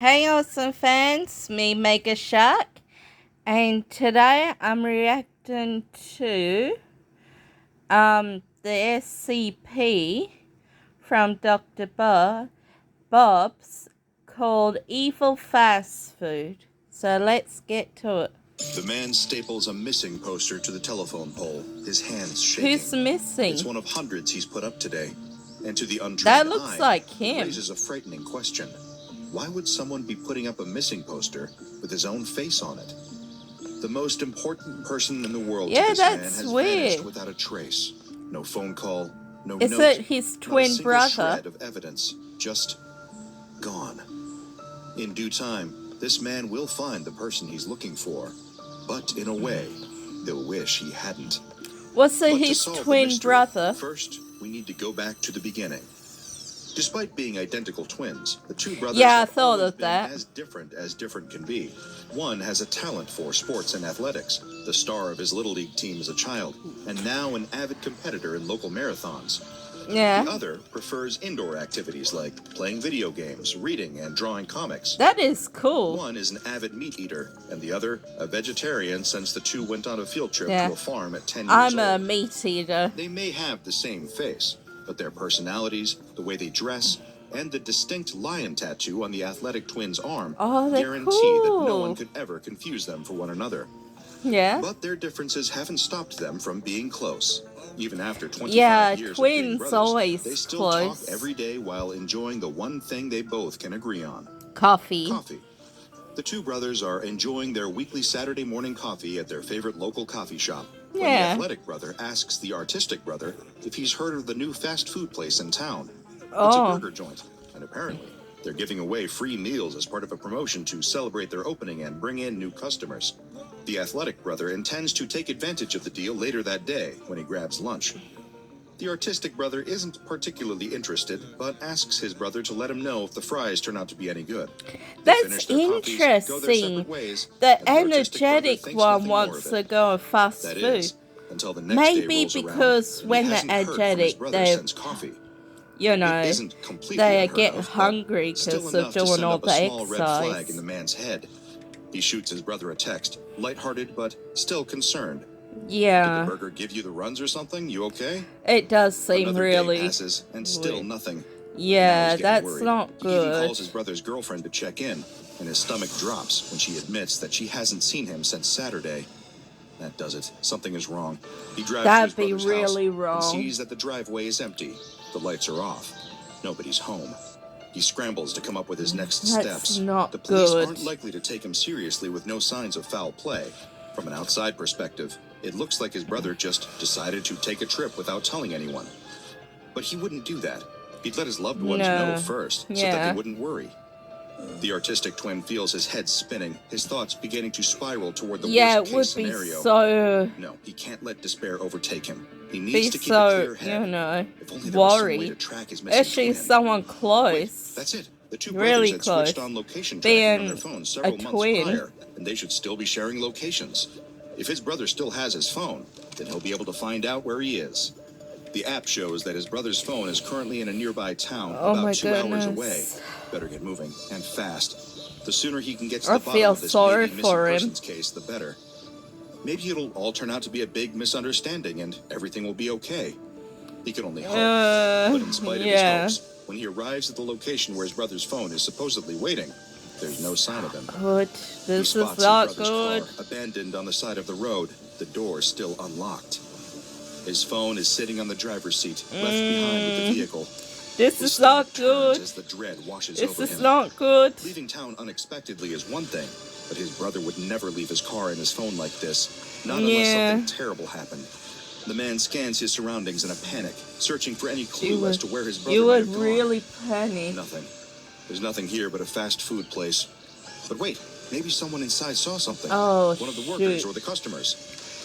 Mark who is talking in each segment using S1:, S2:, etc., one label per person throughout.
S1: Hey awesome fans, me Megashark, and today I'm reacting to the SCP from Dr. Bob's called Evil Fast Food. So let's get to it.
S2: The man staples a missing poster to the telephone pole, his hands shaking.
S1: Who's missing?
S2: It's one of hundreds he's put up today. And to the untrained
S1: that looks
S2: eye,
S1: like him.
S2: It raises a frightening question. Why would someone be putting up a missing poster with his own face on it? The most important person in the world to this man has vanished without a trace. No phone call, no
S1: note. Is it his twin brother?
S2: Shred of evidence, just gone. In due time, this man will find the person he's looking for, but in a way, they'll wish he hadn't.
S1: Was it his twin brother?
S2: First, we need to go back to the beginning. Despite being identical twins, the two brothers have always been as different can be. One has a talent for sports and athletics, the star of his Little League team as a child, and now an avid competitor in local marathons.
S1: Yeah.
S2: The other prefers indoor activities like playing video games, reading, and drawing comics.
S1: That is cool.
S2: One is an avid meat eater, and the other a vegetarian since the two went on a field trip to a farm at 10 years old.
S1: I'm a meat eater.
S2: They may have the same face, but their personalities, the way they dress, and the distinct lion tattoo on the athletic twins' arm guarantee that no one could ever confuse them for one another.
S1: Yeah.
S2: But their differences haven't stopped them from being close. Even after 25 years
S1: of being brothers, always
S2: they still
S1: close.
S2: talk every day while enjoying the one thing they both can agree on.
S1: Coffee.
S2: The two brothers are enjoying their weekly Saturday morning coffee at their favorite local coffee shop. When the athletic brother asks the artistic brother if he's heard of the new fast food place in town. It's a burger joint, and apparently they're giving away free meals as part of a promotion to celebrate their opening and bring in new customers. The athletic brother intends to take advantage of the deal later that day when he grabs lunch. The artistic brother isn't particularly interested, but asks his brother to let him know if the fries turn out to be any good.
S1: That's interesting. The energetic one wants to go on fast food. Maybe because when they're energetic, they are getting hungry because of doing all the exercise.
S2: In the man's head. He shoots his brother a text, lighthearted but still concerned.
S1: Yeah.
S2: Did the burger give you the runs or something? You okay?
S1: It does seem really.
S2: Day passes, and still nothing.
S1: Yeah, that's not good.
S2: He even calls his brother's girlfriend to check in, and his stomach drops when she admits that she hasn't seen him since Saturday. That does it. Something is wrong. He drives to his brother's house and sees that the driveway is empty. The lights are off. Nobody's home. He scrambles to come up with his next steps. The police aren't likely to take him seriously with no signs of foul play. From an outside perspective, it looks like his brother just decided to take a trip without telling anyone. But he wouldn't do that. He'd let his loved ones know first, so that they wouldn't worry. The artistic twin feels his head spinning, his thoughts beginning to spiral toward the worst-case scenario. No, he can't let despair overtake him. He needs to keep a clear head. If only there was some way to track his missing twin.
S1: Someone close.
S2: Wait, that's it. The two brothers had switched on location tracking on their phones several months prior, and they should still be sharing locations. If his brother still has his phone, then he'll be able to find out where he is. The app shows that his brother's phone is currently in a nearby town about 2 hours away. Better get moving, and fast. The sooner he can get to the bottom of this maybe missing persons case, the better. Maybe it'll all turn out to be a big misunderstanding, and everything will be okay. He can only hope, but in spite of his hopes, when he arrives at the location where his brother's phone is supposedly waiting, there's no sign of him.
S1: This is not good.
S2: Car, abandoned on the side of the road, the door still unlocked. His phone is sitting on the driver's seat, left behind with the vehicle.
S1: This is not good.
S2: As the dread washes
S1: this
S2: over
S1: is
S2: him.
S1: not good.
S2: Leaving town unexpectedly is one thing, but his brother would never leave his car and his phone like this, not unless something terrible happened. The man scans his surroundings in a panic, searching for any clue as to where his brother might have gone.
S1: really panic.
S2: Nothing. There's nothing here but a fast food place. But wait, maybe someone inside saw something. One of the workers or the customers.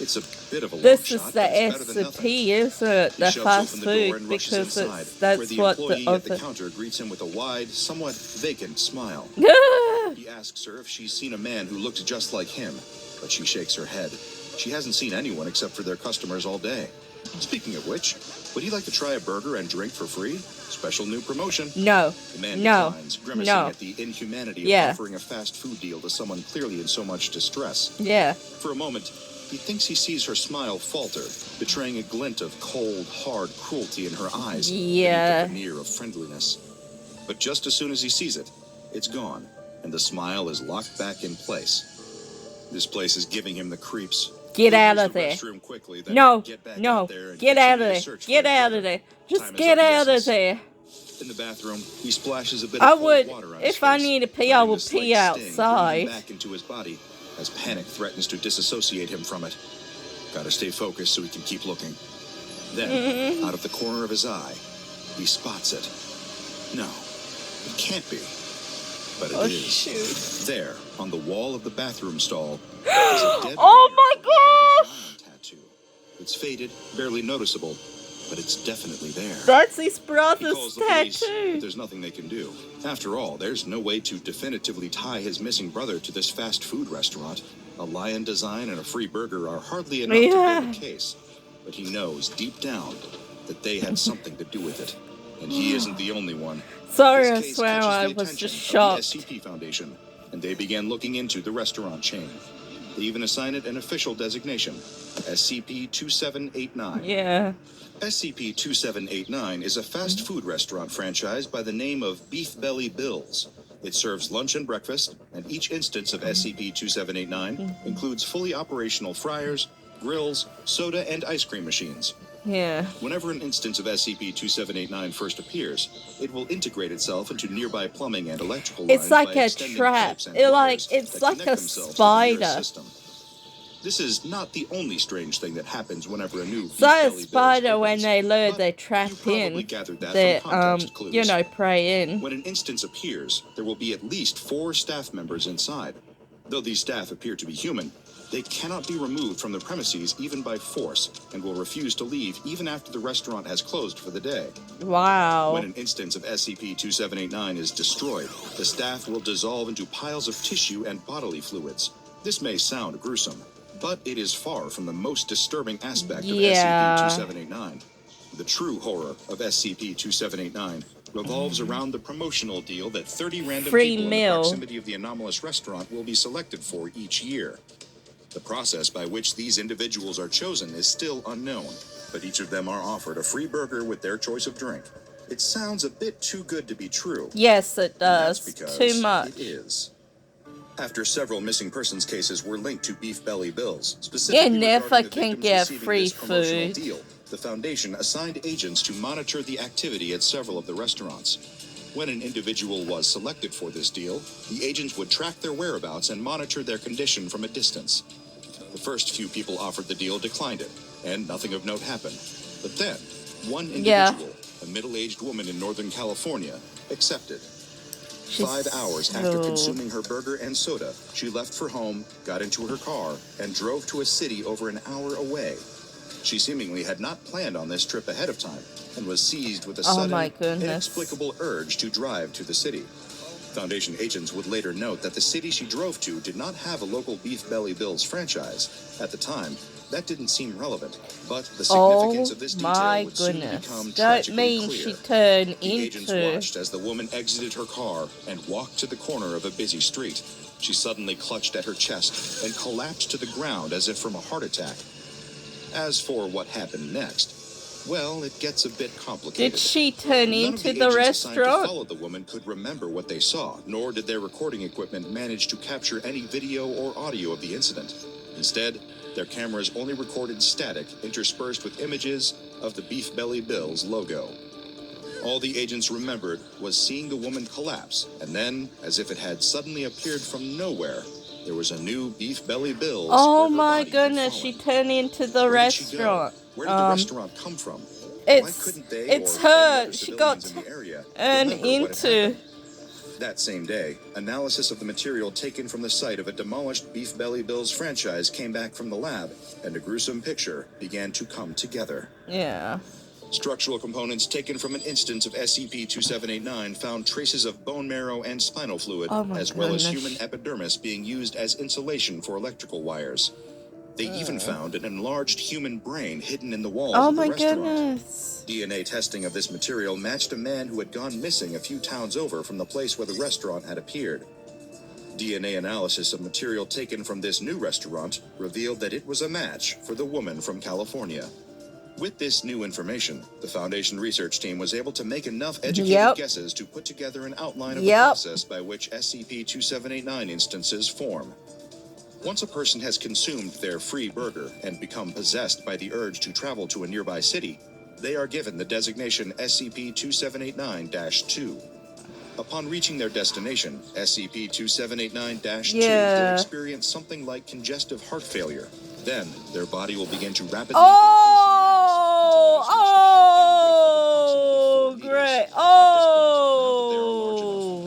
S2: It's a bit of a long
S1: This
S2: shot,
S1: is the SCP, isn't it? The fast food, because that's what the
S2: at the counter greets him with a wide, somewhat vacant smile. He asks her if she's seen a man who looked just like him, but she shakes her head. She hasn't seen anyone except for their customers all day. Speaking of which, would he like to try a burger and drink for free? Special new promotion.
S1: No.
S2: The man
S1: No.
S2: declines, grimacing
S1: No.
S2: at the inhumanity
S1: Yeah.
S2: of offering a fast food deal to someone clearly in so much distress.
S1: Yeah.
S2: For a moment, he thinks he sees her smile falter, betraying a glint of cold, hard cruelty in her eyes
S1: Yeah.
S2: beneath the veneer of friendliness. But just as soon as he sees it, it's gone, and the smile is locked back in place. This place is giving him the creeps.
S1: Get
S2: He
S1: out
S2: leaves
S1: of
S2: the
S1: there.
S2: restroom quickly, then
S1: No.
S2: get back
S1: No.
S2: out there and
S1: Get out of
S2: continue
S1: there.
S2: to search for
S1: Get
S2: the
S1: out
S2: killer.
S1: of there. Just
S2: Time is
S1: get
S2: of the
S1: out of
S2: essence.
S1: there.
S2: In the bathroom, he splashes a bit
S1: I
S2: of cold
S1: would,
S2: water on his
S1: if I
S2: face,
S1: need to pee, I
S2: finding
S1: will
S2: a slight
S1: pee
S2: sting bringing
S1: outside.
S2: back into his body as panic threatens to disassociate him from it. Gotta stay focused so he can keep looking. Then, out of the corner of his eye, he spots it. No, it can't be. But it
S1: Oh,
S2: is.
S1: shoot.
S2: There, on the wall of the bathroom stall, is a dead
S1: Oh
S2: bear
S1: my
S2: with a brother's
S1: gosh!
S2: lion tattoo. It's faded, barely noticeable, but it's definitely there.
S1: That's his
S2: He
S1: brother's
S2: calls the police, but
S1: tattoo.
S2: there's nothing they can do. After all, there's no way to definitively tie his missing brother to this fast food restaurant. A lion design and a free burger are hardly enough to build a case. But he knows, deep down, that they had something to do with it. And he isn't the only one.
S1: Sorry,
S2: This
S1: I
S2: case
S1: swear
S2: catches
S1: I
S2: the
S1: was
S2: attention
S1: just
S2: of
S1: shocked.
S2: the SCP Foundation, and they began looking into the restaurant chain. They even assign it an official designation, SCP-2789.
S1: Yeah.
S2: SCP-2789 is a fast food restaurant franchise by the name of Beef Belly Bill's. It serves lunch and breakfast, and each instance of SCP-2789 includes fully operational fryers, grills, soda, and ice cream machines.
S1: Yeah.
S2: Whenever an instance of SCP-2789 first appears, it will integrate itself into nearby plumbing and electrical lines
S1: It's like
S2: by
S1: a
S2: extending
S1: trap.
S2: pipes and
S1: It's
S2: wires that
S1: like
S2: connect
S1: a
S2: themselves to the nearest
S1: spider.
S2: system. This is not the only strange thing that happens whenever a new Beef
S1: So a
S2: Belly Bill's
S1: spider, when
S2: opens,
S1: they lure
S2: but
S1: their
S2: you
S1: trap
S2: probably
S1: in,
S2: gathered that
S1: they
S2: from context clues.
S1: you know, prey in.
S2: When an instance appears, there will be at least 4 staff members inside. Though these staff appear to be human, they cannot be removed from the premises even by force, and will refuse to leave even after the restaurant has closed for the day.
S1: Wow.
S2: When an instance of SCP-2789 is destroyed, the staff will dissolve into piles of tissue and bodily fluids. This may sound gruesome, but it is far from the most disturbing aspect of SCP-2789. The true horror of SCP-2789 revolves around the promotional deal that 30 random
S1: Free
S2: people in
S1: meal.
S2: the proximity of the anomalous restaurant will be selected for each year. The process by which these individuals are chosen is still unknown, but each of them are offered a free burger with their choice of drink. It sounds a bit too good to be true.
S1: Yes, it
S2: And that's
S1: does.
S2: because
S1: Too much.
S2: it is. After several missing persons cases were linked to Beef Belly Bills, specifically
S1: You never
S2: regarding the
S1: can
S2: victims
S1: get
S2: receiving
S1: free
S2: this promotional
S1: food.
S2: deal, the Foundation assigned agents to monitor the activity at several of the restaurants. When an individual was selected for this deal, the agents would track their whereabouts and monitor their condition from a distance. The first few people offered the deal declined it, and nothing of note happened. But then, one individual, a middle-aged woman in Northern California, accepted. 5 hours after consuming her burger and soda, she left for home, got into her car, and drove to a city over an hour away. She seemingly had not planned on this trip ahead of time, and was seized with a
S1: Oh
S2: sudden,
S1: my goodness.
S2: inexplicable urge to drive to the city. Foundation agents would later note that the city she drove to did not have a local Beef Belly Bills franchise. At the time, that didn't seem relevant, but the significance
S1: Oh
S2: of this detail
S1: my
S2: would soon
S1: goodness.
S2: become
S1: Don't
S2: tragically
S1: mean
S2: clear.
S1: she turned
S2: The agents
S1: into...
S2: watched as the woman exited her car and walked to the corner of a busy street. She suddenly clutched at her chest and collapsed to the ground as if from a heart attack. As for what happened next, well, it gets a bit complicated.
S1: Did she turn
S2: None of
S1: into
S2: the
S1: the
S2: agents assigned to
S1: restaurant?
S2: follow the woman could remember what they saw, nor did their recording equipment manage to capture any video or audio of the incident. Instead, their cameras only recorded static interspersed with images of the Beef Belly Bills logo. All the agents remembered was seeing the woman collapse, and then, as if it had suddenly appeared from nowhere, there was a new Beef Belly Bills.
S1: Oh
S2: where her
S1: my
S2: body had
S1: goodness, she
S2: fallen.
S1: turned into the
S2: Where did she go?
S1: restaurant.
S2: Where did the restaurant come from? Why
S1: It's
S2: couldn't they
S1: it's
S2: or any
S1: her.
S2: other
S1: She got
S2: civilians in the area
S1: turned
S2: remember what had
S1: into.
S2: happened? That same day, analysis of the material taken from the site of a demolished Beef Belly Bills franchise came back from the lab, and a gruesome picture began to come together.
S1: Yeah.
S2: Structural components taken from an instance of SCP-2789 found traces of bone marrow and spinal fluid,
S1: Oh my
S2: as well as
S1: goodness.
S2: human epidermis being used as insulation for electrical wires. They even found an enlarged human brain hidden in the walls
S1: Oh
S2: of the
S1: my
S2: restaurant.
S1: goodness.
S2: DNA testing of this material matched a man who had gone missing a few towns over from the place where the restaurant had appeared. DNA analysis of material taken from this new restaurant revealed that it was a match for the woman from California. With this new information, the Foundation research team was able to make enough educated guesses to put together an outline of the process by which SCP-2789 instances form. Once a person has consumed their free burger and become possessed by the urge to travel to a nearby city, they are given the designation SCP-2789-2. Upon reaching their destination, SCP-2789-2 will experience something like congestive heart failure. Then, their body will begin to rapidly
S1: great.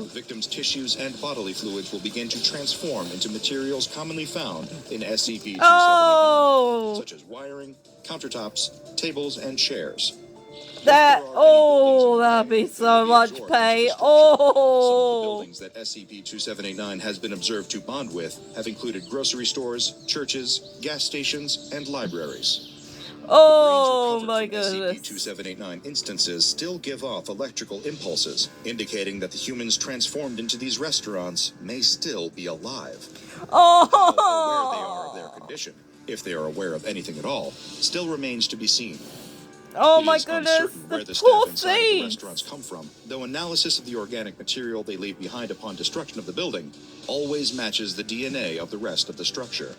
S2: The victim's tissues and bodily fluids will begin to transform into materials commonly found in SCP-2789, such as wiring, countertops, tables, and chairs.
S1: That'd be so much pain.
S2: Some of the buildings that SCP-2789 has been observed to bond with have included grocery stores, churches, gas stations, and libraries.
S1: Oh my goodness.
S2: SCP-2789 instances still give off electrical impulses, indicating that the humans transformed into these restaurants may still be alive. How aware they are of their condition, if they are aware of anything at all, still remains to be seen.
S1: Oh my goodness,
S2: where the
S1: poor
S2: staff inside of the
S1: thing.
S2: restaurants come from, though analysis of the organic material they leave behind upon destruction of the building always matches the DNA of the rest of the structure.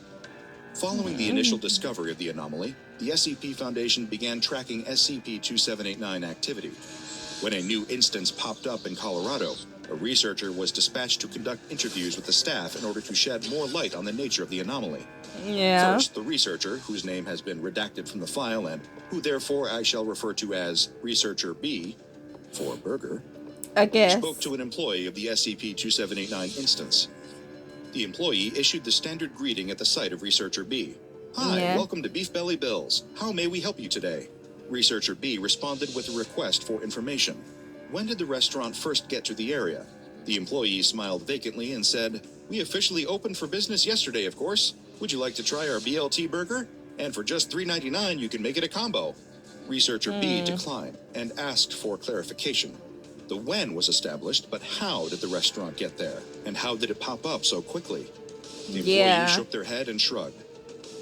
S2: Following the initial discovery of the anomaly, the SCP Foundation began tracking SCP-2789 activity. When a new instance popped up in Colorado, a researcher was dispatched to conduct interviews with the staff in order to shed more light on the nature of the anomaly. First, the researcher, whose name has been redacted from the file and who therefore I shall refer to as Researcher B, for Burger, spoke to an employee of the SCP-2789 instance. The employee issued the standard greeting at the site of Researcher B. Hi, welcome to Beef Belly Bill's. How may we help you today? Researcher B responded with a request for information. When did the restaurant first get to the area? The employee smiled vacantly and said, We officially opened for business yesterday, of course. Would you like to try our BLT burger? And for just $3.99, you can make it a combo. Researcher B declined and asked for clarification. The when was established, but how did the restaurant get there? And how did it pop up so quickly? The employee shook their head and shrugged.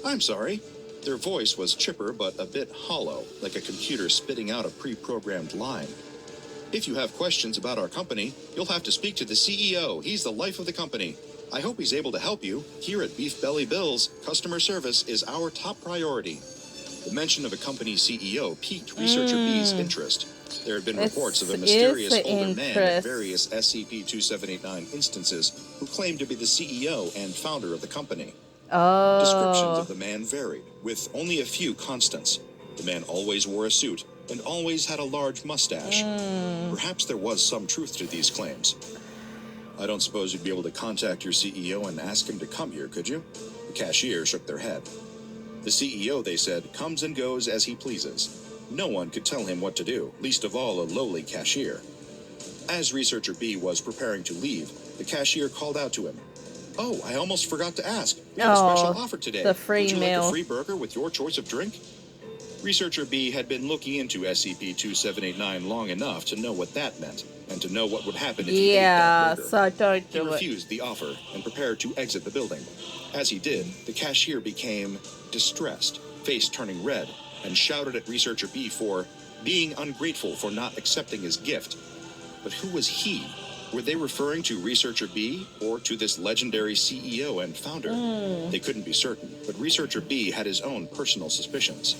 S2: I'm sorry. Their voice was chipper but a bit hollow, like a computer spitting out a pre-programmed line. If you have questions about our company, you'll have to speak to the CEO. He's the life of the company. I hope he's able to help you. Here at Beef Belly Bill's, customer service is our top priority. The mention of a company CEO piqued Researcher B's interest. There had been reports of a mysterious older man at various SCP-2789 instances who claimed to be the CEO and founder of the company. Descriptions of the man varied, with only a few constants. The man always wore a suit and always had a large mustache. Perhaps there was some truth to these claims. I don't suppose you'd be able to contact your CEO and ask him to come here, could you? The cashier shook their head. The CEO, they said, comes and goes as he pleases. No one could tell him what to do, least of all a lowly cashier. As Researcher B was preparing to leave, the cashier called out to him. Oh, I almost forgot to ask. We have a special offer today.
S1: The free
S2: Would you
S1: meal.
S2: like a free burger with your choice of drink? Researcher B had been looking into SCP-2789 long enough to know what that meant, and to know what would happen if he ate that burger.
S1: So don't do
S2: He refused the offer and prepared to exit the building. As he did, the cashier became distressed, face turning red, and shouted at Researcher B for being ungrateful for not accepting his gift. But who was he? Were they referring to Researcher B or to this legendary CEO and founder? They couldn't be certain, but Researcher B had his own personal suspicions.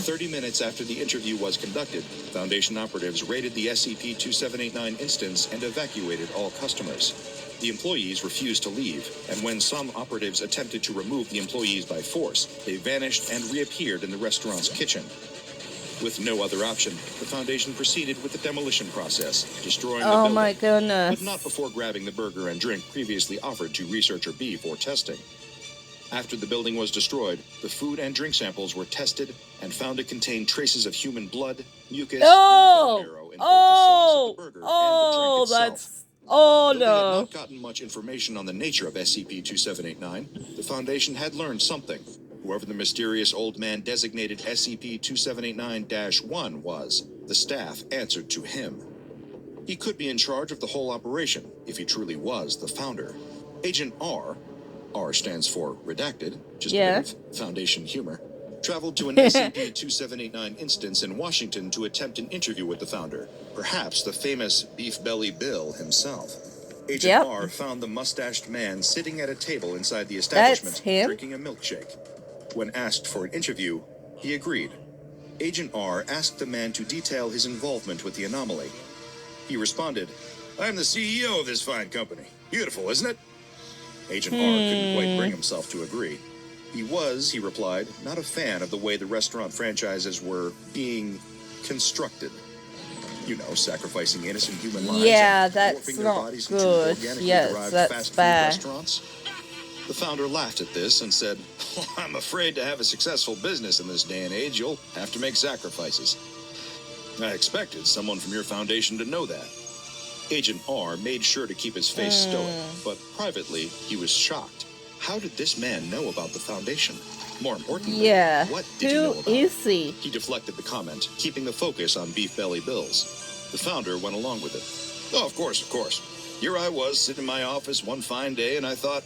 S2: 30 minutes after the interview was conducted, Foundation operatives raided the SCP-2789 instance and evacuated all customers. The employees refused to leave, and when some operatives attempted to remove the employees by force, they vanished and reappeared in the restaurant's kitchen. With no other option, the Foundation proceeded with the demolition process, destroying the building.
S1: My goodness.
S2: But not before grabbing the burger and drink previously offered to Researcher B for testing. After the building was destroyed, the food and drink samples were tested and found to contain traces of human blood, mucus, and bone marrow in both the sauce of the burger and the drink itself. Though they had not gotten much information on the nature of SCP-2789, the Foundation had learned something. Whoever the mysterious old man designated SCP-2789-1 was, the staff answered to him. He could be in charge of the whole operation, if he truly was the founder. Agent R stands for Redacted, just a bit of Foundation humor, traveled to an SCP-2789 instance in Washington to attempt an interview with the founder, perhaps the famous Beef Belly Bill himself. Agent R found the mustached man sitting at a table inside the establishment, drinking a milkshake. When asked for an interview, he agreed. Agent R asked the man to detail his involvement with the anomaly. He responded, "I'm the CEO of this fine company. Beautiful, isn't it?" Agent R couldn't quite bring himself to agree. He replied, not a fan of the way the restaurant franchises were being constructed. You know, sacrificing innocent human lives and warping their bodies into organically derived fast food restaurants. The founder laughed at this and said, "Well, I'm afraid to have a successful business in this day and age, you'll have to make sacrifices. I expected someone from your foundation to know that." Agent R made sure to keep his face stoic, but privately, he was shocked. How did this man know about the foundation? More importantly, what did he know about? Who is he? He deflected the comment, keeping the focus on Beef Belly Bills. The founder went along with it. "Oh, of course. Here I was, sitting in my office one fine day, and I thought,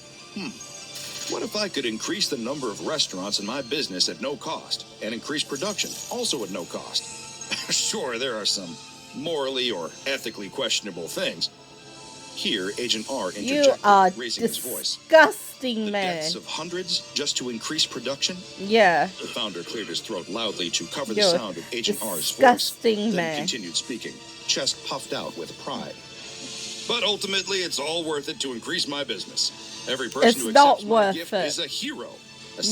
S2: what if I could increase the number of restaurants in my business at no cost, and increase production, also at no cost? Sure, there are some morally or ethically questionable things." Here, Agent R interjected, raising his voice. Disgusting, man. The deaths of hundreds just to increase production? The founder cleared his throat loudly to cover the sound of Agent R's voice. Then continued speaking, chest puffed out with pride. "But ultimately, it's all worth it to increase my business. Every person who accepts my gift is a hero.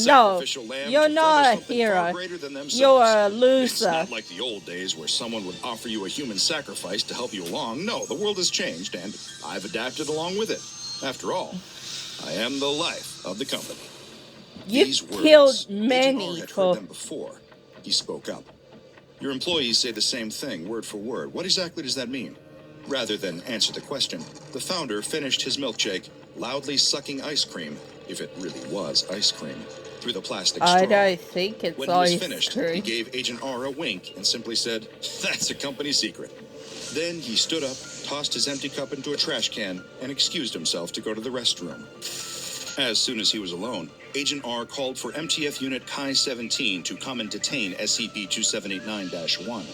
S2: No, you're not a hero. You're a loser. It's not like the old days where someone would offer you a human sacrifice to help you along. No, the world has changed, and I've adapted along with it. After all, I am the life of the company." These words, killed many. Agent R had heard them before. He spoke up. "Your employees say the same thing, word for word. What exactly does that mean?" Rather than answer the question, the founder finished his milkshake, loudly sucking ice cream, if it really was ice cream, through the plastic straw. I don't think it's ice cream. When he was finished, he gave Agent R a wink and simply said, "That's a company secret." Then he stood up, tossed his empty cup into a trash can, and excused himself to go to the restroom. As soon as he was alone, Agent R called for MTF Unit Chi-17 to come and detain SCP-2789-1.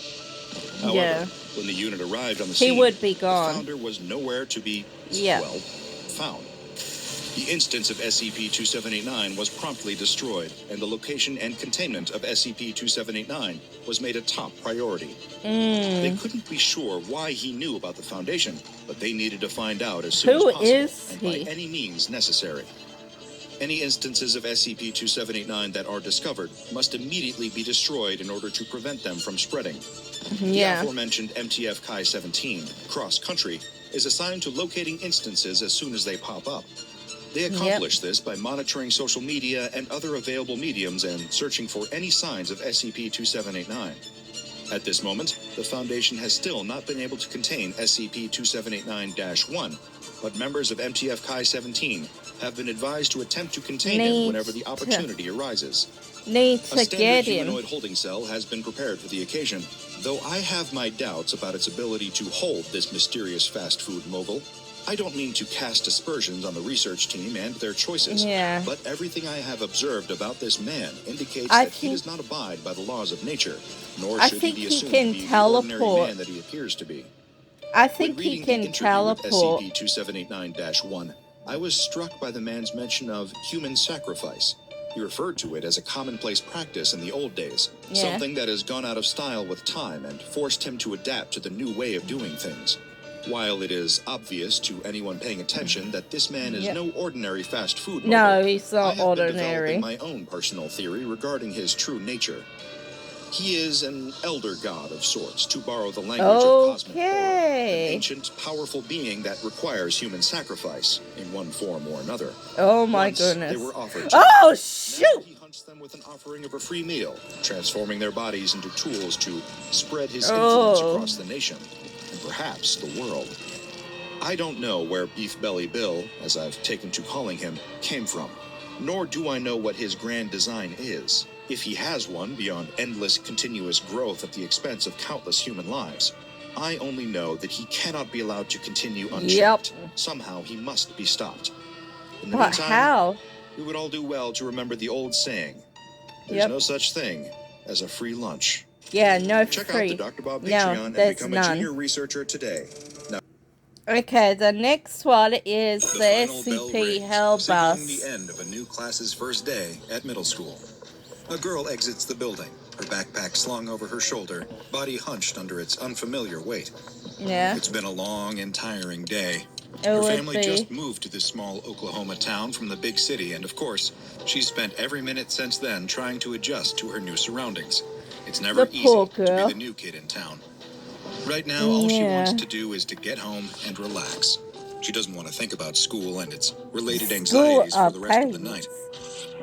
S2: However, when the unit arrived on the scene, the founder was nowhere to be, found. The instance of SCP-2789 was promptly destroyed, and the location and containment of SCP-2789 was made a top priority. They couldn't be sure why he knew about the Foundation, but they needed to find out as soon as possible, and by any means necessary. Any instances of SCP-2789 that are discovered must immediately be destroyed in order to prevent them from spreading. The aforementioned MTF Chi-17, cross-country, is assigned to locating instances as soon as they pop up. They accomplish this by monitoring social media and other available mediums and searching for any signs of SCP-2789. At this moment, the Foundation has still not been able to contain SCP-2789-1, but members of MTF Chi-17 have been advised to attempt to contain him whenever the opportunity arises. A standard humanoid holding cell has been prepared for the occasion, though I have my doubts about its ability to hold this mysterious fast food mogul. I don't mean to cast aspersions on the research team and their choices, but everything I have observed about this man indicates that he does not abide by the laws of nature, nor should he be assumed to be the ordinary man that he appears to be. I think he can teleport. With SCP-2789-1, I was struck by the man's mention of human sacrifice. He referred to it as a commonplace practice in the old days, something that has gone out of style with time and forced him to adapt to the new way of doing things. While it is obvious to anyone paying attention that this man is no ordinary fast food mogul, no, he's not ordinary. I have been developing my own personal theory regarding his true nature. He is an elder god of sorts, to borrow the language of cosmic horror, an ancient, powerful being that requires human sacrifice in one form or another. Oh my goodness. They were offered to him. Shoot! Now he hunts them with an offering of a free meal, transforming their bodies into tools to spread his influence across the nation, and perhaps the world. I don't know where Beef Belly Bill, as I've taken to calling him, came from. Nor do I know what his grand design is, if he has one beyond endless continuous growth at the expense of countless human lives. I only know that he cannot be allowed to continue unchecked.
S1: Yep.
S2: Somehow he must be stopped. In the
S1: But
S2: meantime,
S1: how?
S2: we would all do well to remember the old saying, there's no such thing as a free lunch.
S1: Yeah, no
S2: Check
S1: free.
S2: out the Dr. Bob
S1: No,
S2: Patreon and
S1: there's
S2: become a
S1: none.
S2: junior researcher today. Now,
S1: Okay, the next one is the
S2: final bell
S1: SCP
S2: rings,
S1: Hell
S2: signaling
S1: Bus.
S2: the end of a new class's first day at middle school. A girl exits the building, her backpack slung over her shoulder, body hunched under its unfamiliar weight.
S1: Yeah.
S2: It's been a long and tiring day.
S1: It
S2: Her
S1: would
S2: family
S1: be.
S2: just moved to this small Oklahoma town from the big city, and of course, she's spent every minute since then trying to adjust to her new surroundings. It's never
S1: The
S2: easy
S1: poor
S2: to
S1: girl.
S2: be the new kid in town. Right now, all she wants to do is to get home and relax. She doesn't want to think about school and its related anxieties for the rest of the night.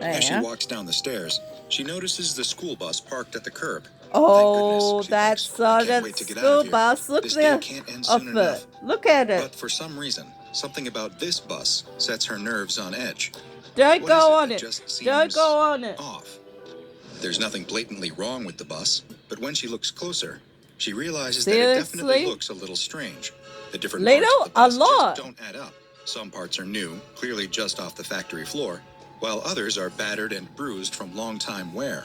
S2: As she walks down the stairs, she notices the school bus parked at the curb.
S1: Oh, that's
S2: I
S1: the
S2: can't wait to get out
S1: school
S2: of here.
S1: bus. Look
S2: This
S1: there.
S2: day can't end soon enough.
S1: Look at it.
S2: But for some reason, something about this bus sets her nerves on edge.
S1: Don't
S2: What
S1: go
S2: is it
S1: on
S2: that
S1: it.
S2: just
S1: Don't
S2: seems
S1: go on it.
S2: off? There's nothing blatantly wrong with the bus, but when she looks closer, she realizes that it definitely
S1: Seriously?
S2: looks a little strange. The different
S1: Little?
S2: parts of the
S1: A
S2: bus
S1: lot.
S2: just don't add up. Some parts are new, clearly just off the factory floor, while others are battered and bruised from long-time wear.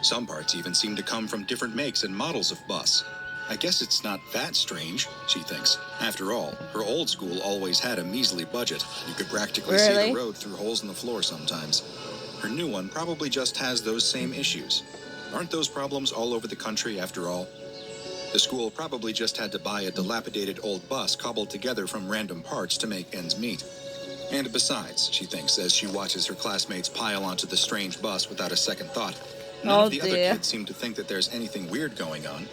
S2: Some parts even seem to come from different makes and models of bus. I guess it's not that strange, she thinks. After all, her old school always had a measly budget. You could practically see
S1: Really?
S2: the road through holes in the floor sometimes. Her new one probably just has those same issues. Aren't those problems all over the country after all? The school probably just had to buy a dilapidated old bus cobbled together from random parts to make ends meet. And besides, she thinks as she watches her classmates pile onto the strange bus without a second thought, none of the other kids seem to think that there's anything weird going on.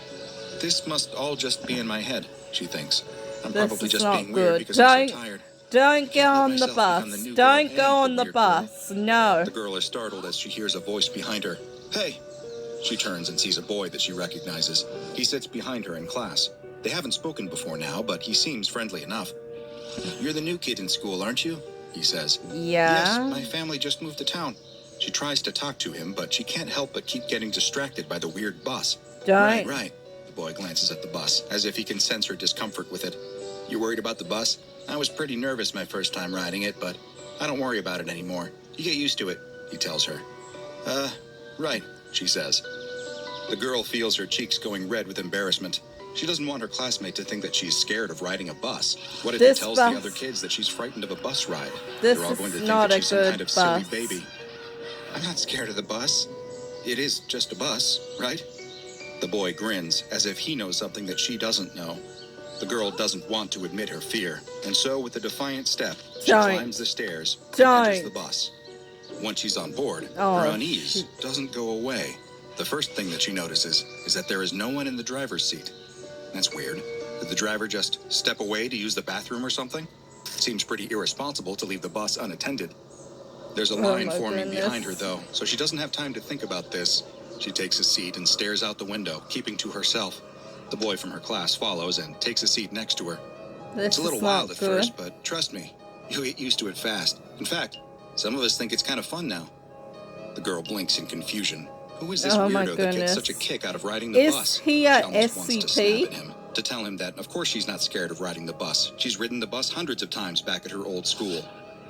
S2: This must all just be in my head, she thinks. I'm
S1: This
S2: probably
S1: is
S2: just
S1: not
S2: being weird
S1: good.
S2: because I'm so tired.
S1: Don't go
S2: Can't let
S1: on the
S2: myself become
S1: bus.
S2: the new girl
S1: Don't
S2: and
S1: go
S2: the
S1: on the
S2: weird girl.
S1: bus. No.
S2: The girl is startled as she hears a voice behind her. Hey! She turns and sees a boy that she recognizes. He sits behind her in class. They haven't spoken before now, but he seems friendly enough. You're the new kid in school, aren't you? He says.
S1: Yeah.
S2: Yes, my family just moved to town. She tries to talk to him, but she can't help but keep getting distracted by the weird bus.
S1: Don't.
S2: Right. The boy glances at the bus, as if he can sense her discomfort with it. You worried about the bus? I was pretty nervous my first time riding it, but I don't worry about it anymore. You get used to it, he tells her. Right, she says. The girl feels her cheeks going red with embarrassment. She doesn't want her classmate to think that she's scared of riding a bus. What if he tells the other kids that she's frightened of a bus ride? They're all going to think that she's some kind of silly baby. I'm not scared of the bus. It is just a bus, right? The boy grins, as if he knows something that she doesn't know. The girl doesn't want to admit her fear, and so with a defiant step, she climbs the stairs and enters the bus. Once she's on board, her unease doesn't go away. The first thing that she notices is that there is no one in the driver's seat. That's weird. Did the driver just step away to use the bathroom or something? Seems pretty irresponsible to leave the bus unattended. There's a line forming behind her, though, so she doesn't have time to think about this. She takes a seat and stares out the window, keeping to herself. The boy from her class follows and takes a seat next to her. It's a little wild at first, but trust me, you'll get used to it fast. In fact, some of us think it's kind of fun now. The girl blinks in confusion. Who is this weirdo that gets such a kick out of riding the bus?
S1: Is he a
S2: She almost wants to snap
S1: SCP?
S2: at him, to tell him that of course she's not scared of riding the bus. She's ridden the bus hundreds of times back at her old school.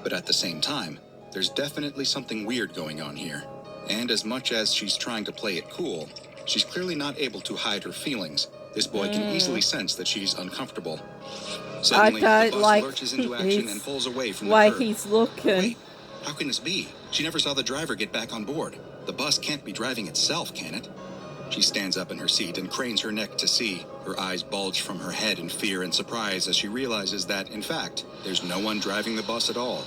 S2: But at the same time, there's definitely something weird going on here. And as much as she's trying to play it cool, she's clearly not able to hide her feelings. This boy can easily sense that she's uncomfortable. Suddenly, the bus lurches into action and pulls away from the curb.
S1: He's looking.
S2: Wait, how can this be? She never saw the driver get back on board. The bus can't be driving itself, can it? She stands up in her seat and cranes her neck to see. Her eyes bulge from her head in fear and surprise as she realizes that, in fact, there's no one driving the bus at all.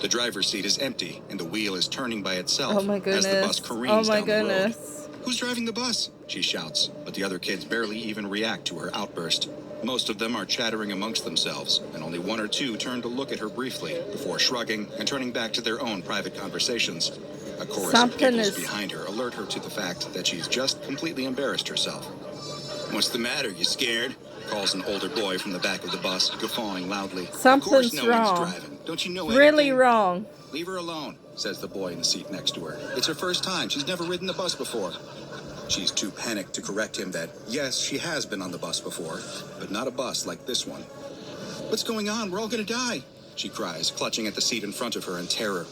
S2: The driver's seat is empty, and the wheel is turning by itself as the bus careens down the road. Who's driving the bus? She shouts, but the other kids barely even react to her outburst. Most of them are chattering amongst themselves, and only one or two turn to look at her briefly before shrugging and turning back to their own private conversations. A chorus of giggles behind her alert her to the fact that she's just completely embarrassed herself. What's the matter? You scared? Calls an older boy from the back of the bus, guffawing loudly.
S1: Something's
S2: of course no
S1: wrong.
S2: one's driving. Don't you know
S1: Really
S2: anything?
S1: wrong.
S2: Leave her alone, says the boy in the seat next to her. It's her first time. She's never ridden the bus before. She's too panicked to correct him that, yes, she has been on the bus before, but not a bus like this one. What's going on? We're all gonna die, she cries, clutching at the seat in front of her in terror.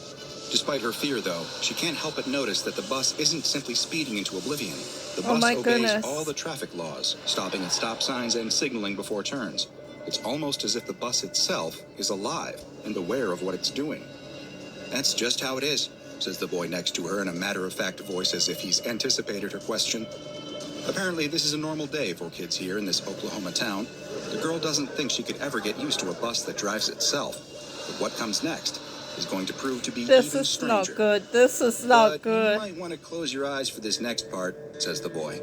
S2: Despite her fear, though, she can't help but notice that the bus isn't simply speeding into oblivion. The bus obeys all the traffic laws, stopping at stop signs and signaling before turns. It's almost as if the bus itself is alive and aware of what it's doing. That's just how it is, says the boy next to her in a matter-of-fact voice as if he's anticipated her question. Apparently, this is a normal day for kids here in this Oklahoma town. The girl doesn't think she could ever get used to a bus that drives itself. But what comes next is going to prove to be even stranger.
S1: This is not good. This is not good.
S2: You might want to close your eyes for this next part, says the boy.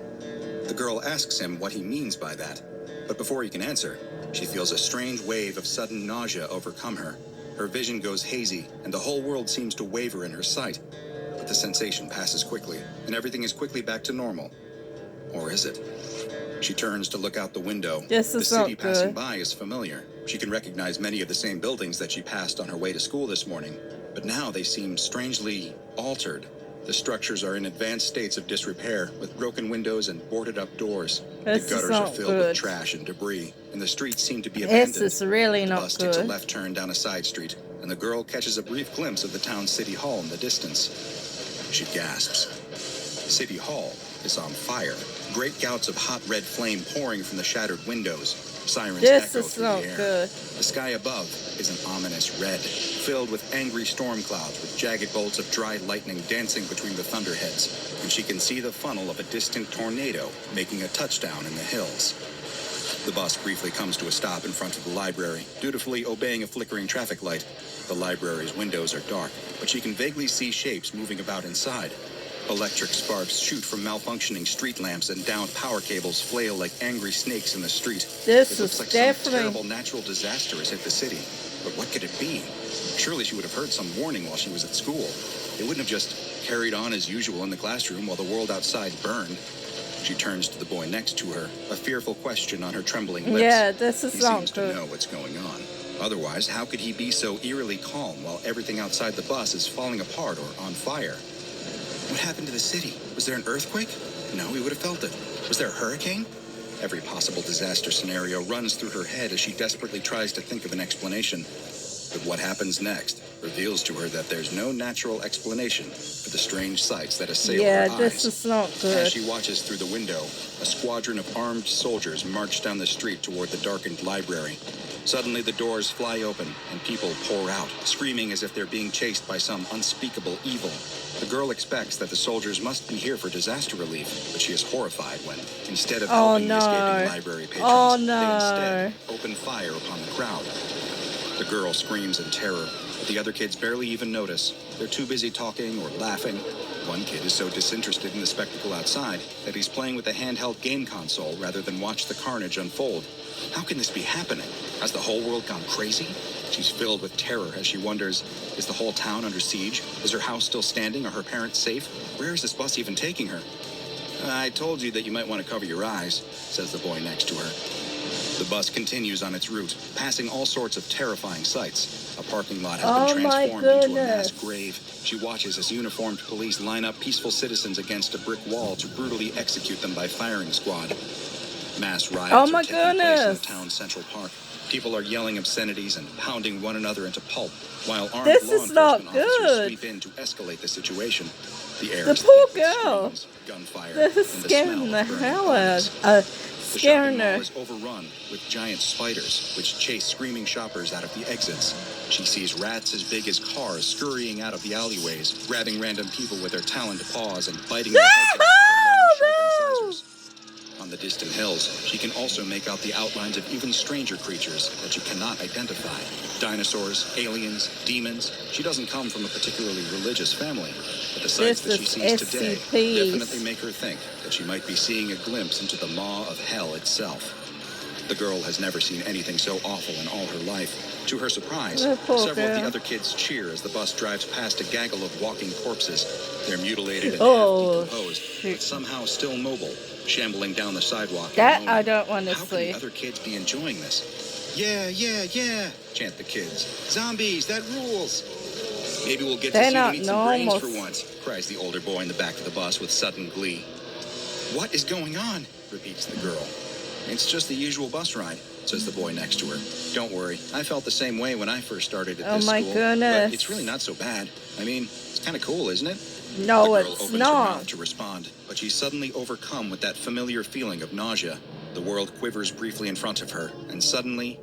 S2: The girl asks him what he means by that. But before he can answer, she feels a strange wave of sudden nausea overcome her. Her vision goes hazy, and the whole world seems to waver in her sight. But the sensation passes quickly, and everything is quickly back to normal. Or is it? She turns to look out the window.
S1: The
S2: city passing by is familiar. She can recognize many of the same buildings that she passed on her way to school this morning. But now they seem strangely altered. The structures are in advanced states of disrepair, with broken windows and boarded-up doors. The gutters are filled with trash and debris, and the streets seem to be abandoned.
S1: This is really not good.
S2: The bus takes a left turn down a side street, and the girl catches a brief glimpse of the town's city hall in the distance. She gasps. City Hall is on fire. Great gouts of hot red flame pouring from the shattered windows. Sirens echo through the air.
S1: Good.
S2: The sky above is an ominous red, filled with angry storm clouds with jagged bolts of dry lightning dancing between the thunderheads, and she can see the funnel of a distant tornado making a touchdown in the hills. The bus briefly comes to a stop in front of the library, dutifully obeying a flickering traffic light. The library's windows are dark, but she can vaguely see shapes moving about inside. Electric sparks shoot from malfunctioning street lamps, and downed power cables flail like angry snakes in the street.
S1: This
S2: it looks like some terrible natural disaster has hit the city. But what could it be? Surely she would have heard some warning while she was at school. They wouldn't have just carried on as usual in the classroom while the world outside burned. She turns to the boy next to her, a fearful question on her trembling lips.
S1: Yeah, this is
S2: not good. He seems to know what's going on. Otherwise, how could he be so eerily calm while everything outside the bus is falling apart or on fire? What happened to the city? Was there an earthquake? No, he would have felt it. Was there a hurricane? Every possible disaster scenario runs through her head as she desperately tries to think of an explanation. But what happens next reveals to her that there's no natural explanation for the strange sights that assail her eyes.
S1: Yeah, this is not good.
S2: As she watches through the window, a squadron of armed soldiers march down the street toward the darkened library. Suddenly the doors fly open and people pour out, screaming as if they're being chased by some unspeakable evil. The girl expects that the soldiers must be here for disaster relief, but she is horrified when, instead of helping the escaping library patrons, they instead open fire upon the crowd. The girl screams in terror, but the other kids barely even notice. They're too busy talking or laughing. One kid is so disinterested in the spectacle outside that he's playing with a handheld game console rather than watch the carnage unfold. How can this be happening? Has the whole world gone crazy? She's filled with terror as she wonders, is the whole town under siege? Is her house still standing? Are her parents safe? Where is this bus even taking her? I told you that you might want to cover your eyes, says the boy next to her. The bus continues on its route, passing all sorts of terrifying sights. A parking lot has been transformed into a mass grave. She watches as uniformed police line up peaceful citizens against a brick wall to brutally execute them by firing squad. Mass riots are taking place in the town's central park. People are yelling obscenities and pounding one another into pulp, while armed law enforcement officers sweep in to escalate the situation. The air is thick with screams, gunfire, and the smell of burning bodies. The shopping mall is overrun with giant spiders, which chase screaming shoppers out of the exits. She sees rats as big as cars scurrying out of the alleyways, grabbing random people with their taloned paws and biting their heads off with their long, sharp incisors. On the distant hills, she can also make out the outlines of even stranger creatures that she cannot identify. Dinosaurs, aliens, demons. She doesn't come from a particularly religious family, but the sights that she sees today definitely make her think that she might be seeing a glimpse into the maw of hell itself. The girl has never seen anything so awful in all her life. To her surprise, several of the other kids cheer as the bus drives past a gaggle of walking corpses. They're mutilated and half-decomposed, but somehow still mobile, shambling down the sidewalk.
S1: That I don't want to
S2: How
S1: see.
S2: can other kids be enjoying this? Yeah, yeah, yeah, chant the kids. Zombies, that rules. Maybe we'll get
S1: They're
S2: to see them
S1: not
S2: eat some brains
S1: normal.
S2: for once, cries the older boy in the back of the bus with sudden glee. What is going on? Repeats the girl. It's just the usual bus ride, says the boy next to her. Don't worry, I felt the same way when I first started at this school.
S1: Goodness.
S2: But it's really not so bad. I mean, it's kind of cool, isn't it?
S1: No,
S2: the girl
S1: it's
S2: opens
S1: not.
S2: her mouth to respond, but she's suddenly overcome with that familiar feeling of nausea. The world quivers briefly in front of her, and suddenly,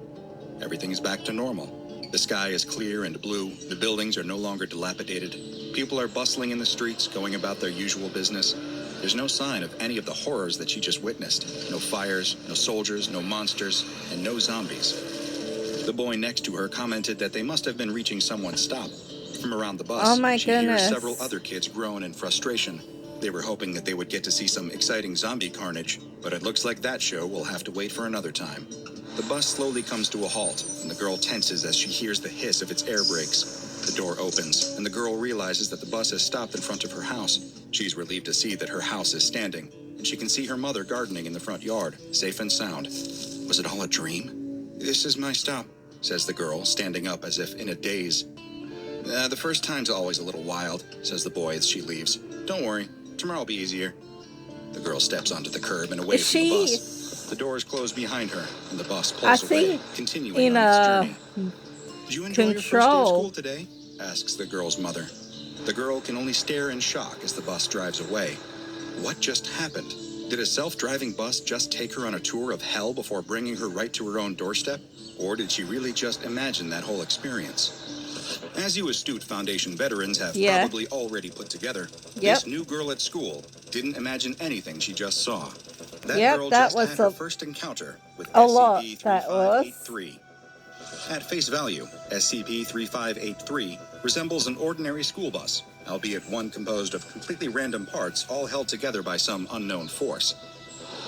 S2: everything is back to normal. The sky is clear and blue. The buildings are no longer dilapidated. People are bustling in the streets, going about their usual business. There's no sign of any of the horrors that she just witnessed. No fires, no soldiers, no monsters, and no zombies. The boy next to her commented that they must have been reaching someone's stop. From around the bus, she hears several other kids groan in frustration. They were hoping that they would get to see some exciting zombie carnage, but it looks like that show will have to wait for another time. The bus slowly comes to a halt, and the girl tenses as she hears the hiss of its air brakes. The door opens, and the girl realizes that the bus has stopped in front of her house. She's relieved to see that her house is standing, and she can see her mother gardening in the front yard, safe and sound. Was it all a dream? This is my stop, says the girl, standing up as if in a daze. The first time's always a little wild, says the boy as she leaves. Don't worry, tomorrow will be easier. The girl steps onto the curb and away from the bus. The doors close behind her, and the bus pulls away, continuing on its journey. Did you enjoy your first day of school today? Asks the girl's mother. The girl can only stare in shock as the bus drives away. What just happened? Did a self-driving bus just take her on a tour of hell before bringing her right to her own doorstep? Or did she really just imagine that whole experience? As you astute Foundation veterans have probably already put together, this new girl at school didn't imagine anything she just saw. That girl just had her first encounter with SCP-3583. At face value, SCP-3583 resembles an ordinary school bus, albeit one composed of completely random parts all held together by some unknown force.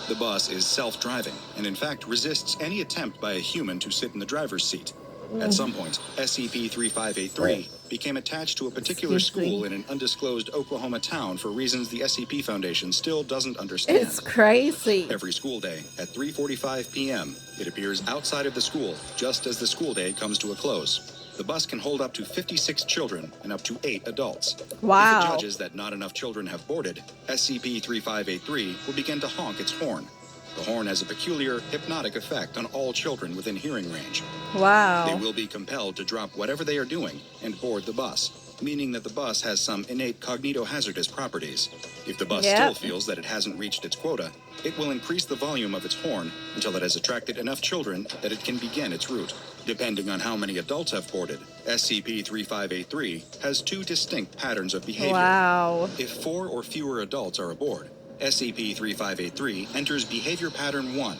S2: The bus is self-driving and in fact resists any attempt by a human to sit in the driver's seat. At some point, SCP-3583 became attached to a particular school in an undisclosed Oklahoma town for reasons the SCP Foundation still doesn't understand.
S1: It's crazy.
S2: Every school day at 3:45 p.m., it appears outside of the school just as the school day comes to a close. The bus can hold up to 56 children and up to 8 adults.
S1: Wow.
S2: If it judges that not enough children have boarded, SCP-3583 will begin to honk its horn. The horn has a peculiar hypnotic effect on all children within hearing range.
S1: Wow.
S2: They will be compelled to drop whatever they are doing and board the bus, meaning that the bus has some innate cognitohazardous properties. If the bus still feels that it hasn't reached its quota, it will increase the volume of its horn until it has attracted enough children that it can begin its route. Depending on how many adults have boarded, SCP-3583 has 2 distinct patterns of behavior.
S1: Wow.
S2: If 4 or fewer adults are aboard, SCP-3583 enters behavior pattern 1.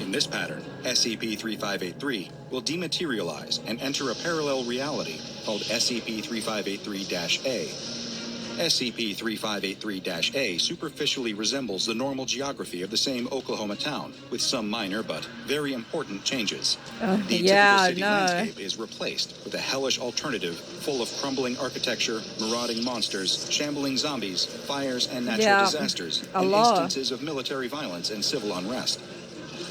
S2: In this pattern, SCP-3583 will dematerialize and enter a parallel reality called SCP-3583-A. SCP-3583-A superficially resembles the normal geography of the same Oklahoma town, with some minor but very important changes. The typical city landscape is replaced with a hellish alternative full of crumbling architecture, marauding monsters, shambling zombies, fires and natural disasters, and instances of military violence and civil unrest.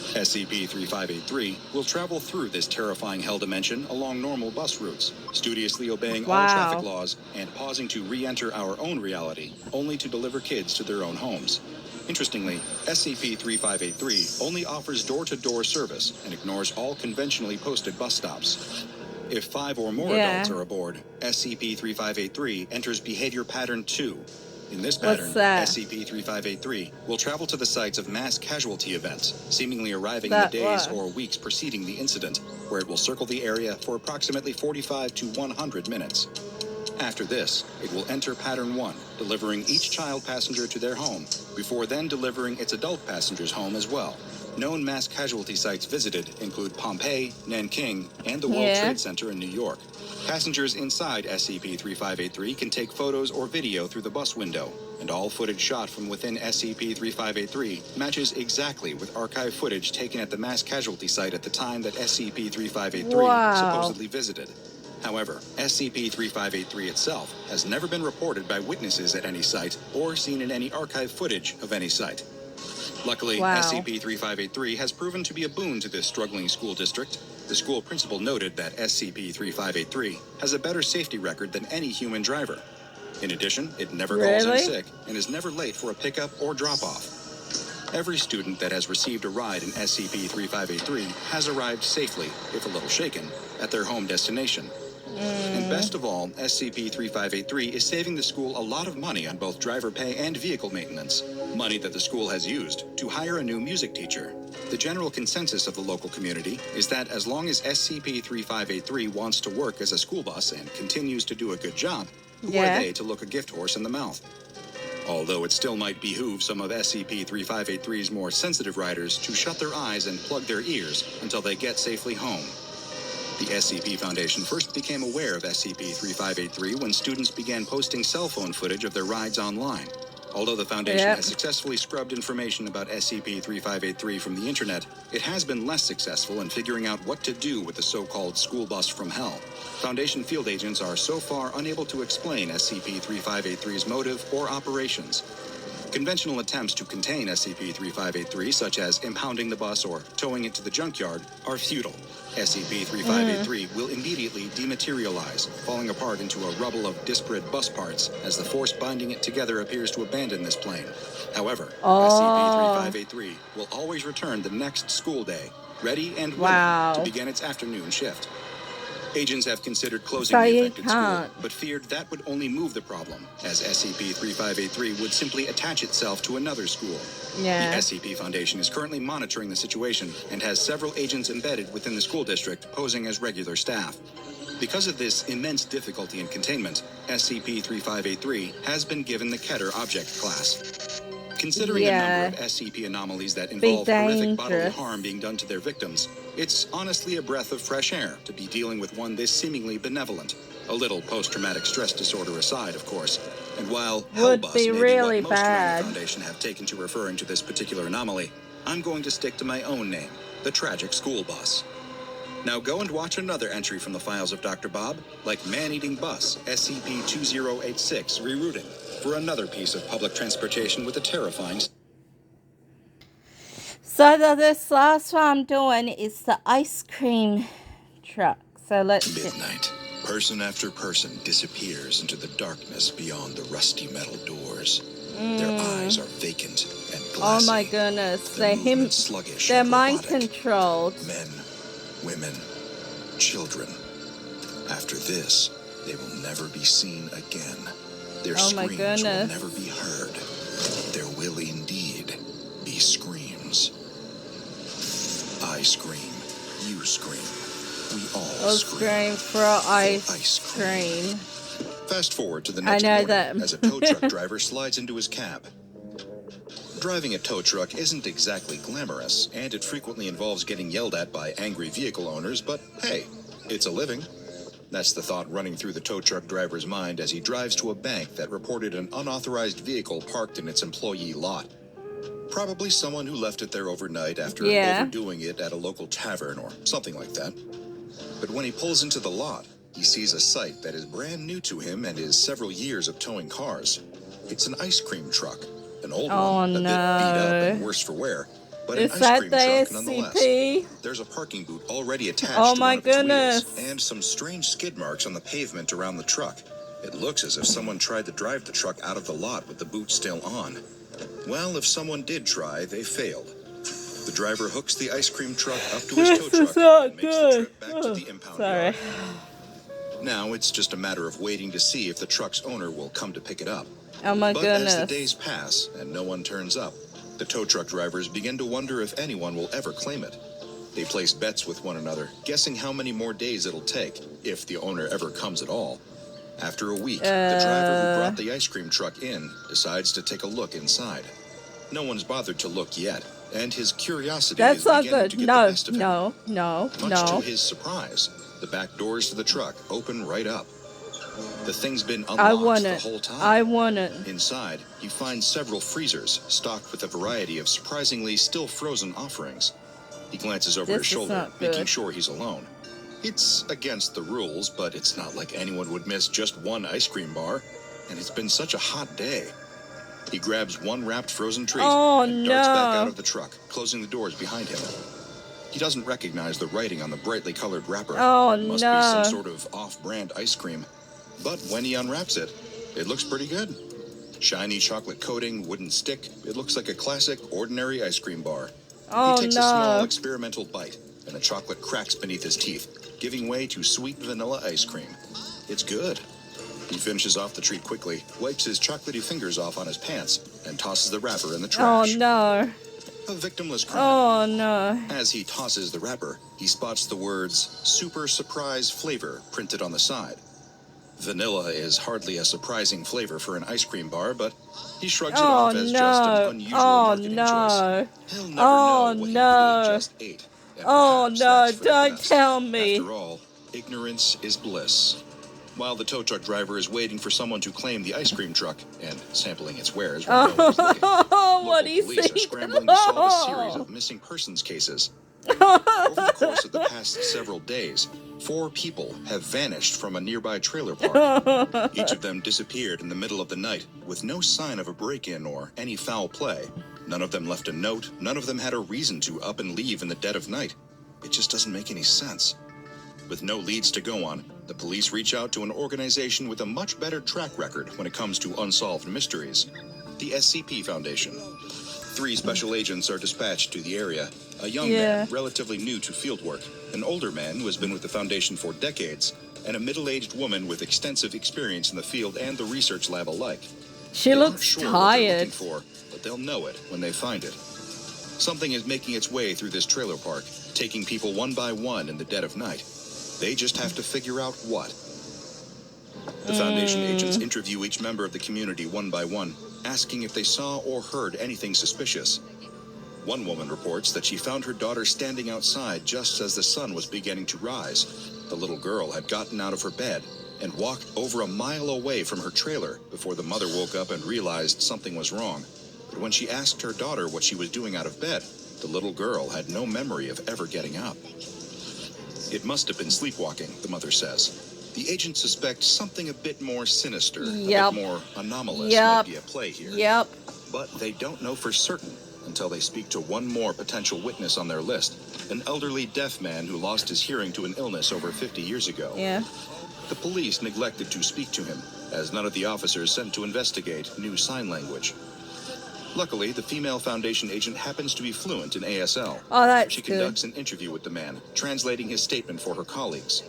S2: SCP-3583 will travel through this terrifying hell dimension along normal bus routes, studiously obeying all traffic laws and pausing to re-enter our own reality, only to deliver kids to their own homes. Interestingly, SCP-3583 only offers door-to-door service and ignores all conventionally posted bus stops. If 5 or more adults are aboard, SCP-3583 enters behavior pattern 2. In this pattern, SCP-3583 will travel to the sites of mass casualty events, seemingly arriving in the days or weeks preceding the incident, where it will circle the area for approximately 45 to 100 minutes. After this, it will enter pattern 1, delivering each child passenger to their home, before then delivering its adult passengers home as well. Known mass casualty sites visited include Pompeii, Nanking, and the World Trade Center in New York. Passengers inside SCP-3583 can take photos or video through the bus window, and all footage shot from within SCP-3583 matches exactly with archive footage taken at the mass casualty site at the time that SCP-3583 supposedly visited. However, SCP-3583 itself has never been reported by witnesses at any site or seen in any archive footage of any site. Luckily, SCP-3583 has proven to be a boon to this struggling school district. The school principal noted that SCP-3583 has a better safety record than any human driver. In addition, it never calls in sick and is never late for a pickup or drop-off. Every student that has received a ride in SCP-3583 has arrived safely, if a little shaken, at their home destination. And best of all, SCP-3583 is saving the school a lot of money on both driver pay and vehicle maintenance, money that the school has used to hire a new music teacher. The general consensus of the local community is that as long as SCP-3583 wants to work as a school bus and continues to do a good job, who are they to look a gift horse in the mouth? Although it still might behoove some of SCP-3583's more sensitive riders to shut their eyes and plug their ears until they get safely home. The SCP Foundation first became aware of SCP-3583 when students began posting cell phone footage of their rides online. Although the Foundation has successfully scrubbed information about SCP-3583 from the internet, it has been less successful in figuring out what to do with the so-called school bus from hell. Foundation field agents are so far unable to explain SCP-3583's motive or operations. Conventional attempts to contain SCP-3583, such as impounding the bus or towing it to the junkyard, are futile. SCP-3583 will immediately dematerialize, falling apart into a rubble of disparate bus parts as the force binding it together appears to abandon this plane. However, SCP-3583 will always return the next school day, ready and willing to begin its afternoon shift. Agents have considered closing the affected school, but feared that would only move the problem, as SCP-3583 would simply attach itself to another school. The SCP Foundation is currently monitoring the situation and has several agents embedded within the school district posing as regular staff. Because of this immense difficulty in containment, SCP-3583 has been given the Keter Object Class. Considering the number of SCP anomalies that involve horrific bodily harm being done to their victims, it's honestly a breath of fresh air to be dealing with one this seemingly benevolent. A little post-traumatic stress disorder aside, of course. And while Hellbus may be what most around the Foundation have taken to referring to this particular anomaly, I'm going to stick to my own name, the Tragic School Bus. Now go and watch another entry from the files of Dr. Bob, like Man-Eating Bus, SCP-2086, rerouting, for another piece of public transportation with a terrifying...
S1: So this last one I'm doing is the ice cream truck. So let's...
S2: Midnight. Person after person disappears into the darkness beyond the rusty metal doors. Their eyes are vacant and glassy.
S1: Oh my goodness. They're mind controlled.
S2: Men, women, children. After this, they will never be seen again. Their screams will never be heard. There will indeed be screams. I scream. You scream. We all scream
S1: for ice cream.
S2: Fast forward to the next morning as a tow truck driver slides into his cab. Driving a tow truck isn't exactly glamorous, and it frequently involves getting yelled at by angry vehicle owners, but hey, it's a living. That's the thought running through the tow truck driver's mind as he drives to a bank that reported an unauthorized vehicle parked in its employee lot. Probably someone who left it there overnight after overdoing it at a local tavern or something like that. But when he pulls into the lot, he sees a sight that is brand new to him and his several years of towing cars. It's an ice cream truck. An old one, a bit beat up and worse for wear, but an ice cream truck nonetheless. There's a parking boot already attached to one of its wheels, and some strange skid marks on the pavement around the truck. It looks as if someone tried to drive the truck out of the lot with the boot still on. Well, if someone did try, they failed. The driver hooks the ice cream truck up to his tow truck and makes the trip back to the impound yard. Now it's just a matter of waiting to see if the truck's owner will come to pick it up. But as the days pass and no one turns up, the tow truck drivers begin to wonder if anyone will ever claim it. They place bets with one another, guessing how many more days it'll take, if the owner ever comes at all. After a week, the driver who brought the ice cream truck in decides to take a look inside. No one's bothered to look yet, and his curiosity is beginning to get the best of him. Much to his surprise, the back doors to the truck open right up. The thing's been unlocked the whole time.
S1: I want it.
S2: Inside, you find several freezers stocked with a variety of surprisingly still frozen offerings. He glances over his shoulder, making sure he's alone. It's against the rules, but it's not like anyone would miss just one ice cream bar, and it's been such a hot day. He grabs one wrapped frozen treat and darts back out of the truck, closing the doors behind him. He doesn't recognize the writing on the brightly colored wrapper.
S1: Oh,
S2: it must be some sort of off-brand ice cream. But when he unwraps it, it looks pretty good. Shiny chocolate coating, wooden stick. It looks like a classic, ordinary ice cream bar.
S1: Oh,
S2: he takes a small experimental bite, and the chocolate cracks beneath his teeth, giving way to sweet vanilla ice cream. It's good. He finishes off the treat quickly, wipes his chocolatey fingers off on his pants, and tosses the wrapper in the trash.
S1: Oh, no.
S2: A victimless crime.
S1: Oh, no.
S2: As he tosses the wrapper, he spots the words, "Super Surprise Flavor," printed on the side. Vanilla is hardly a surprising flavor for an ice cream bar, but he shrugs it off as just an unusual marketing choice. He'll never know what he really just ate. And perhaps that's
S1: don't tell me.
S2: After all, ignorance is bliss. While the tow truck driver is waiting for someone to claim the ice cream truck and sampling its wares when no one's looking,
S1: What
S2: local police are scrambling to solve a series of missing persons cases. Over the course of the past several days, 4 people have vanished from a nearby trailer park. Each of them disappeared in the middle of the night with no sign of a break-in or any foul play. None of them left a note. None of them had a reason to up and leave in the dead of night. It just doesn't make any sense. With no leads to go on, the police reach out to an organization with a much better track record when it comes to unsolved mysteries, the SCP Foundation. 3 special agents are dispatched to the area, a young man relatively new to fieldwork, an older man who has been with the Foundation for decades, and a middle-aged woman with extensive experience in the field and the research lab alike.
S1: She looks
S2: sure
S1: tired.
S2: What they're looking for, but they'll know it when they find it. Something is making its way through this trailer park, taking people one by one in the dead of night. They just have to figure out what. The Foundation agents interview each member of the community one by one, asking if they saw or heard anything suspicious. One woman reports that she found her daughter standing outside just as the sun was beginning to rise. The little girl had gotten out of her bed and walked over a mile away from her trailer before the mother woke up and realized something was wrong. But when she asked her daughter what she was doing out of bed, the little girl had no memory of ever getting up. It must have been sleepwalking, the mother says. The agents suspect something a bit more sinister, a bit more anomalous might be at play here. But they don't know for certain until they speak to one more potential witness on their list, an elderly deaf man who lost his hearing to an illness over 50 years ago. The police neglected to speak to him, as none of the officers sent to investigate knew sign language. Luckily, the female Foundation agent happens to be fluent in ASL.
S1: Oh, that's
S2: She conducts an interview with the man, translating his statement for her colleagues.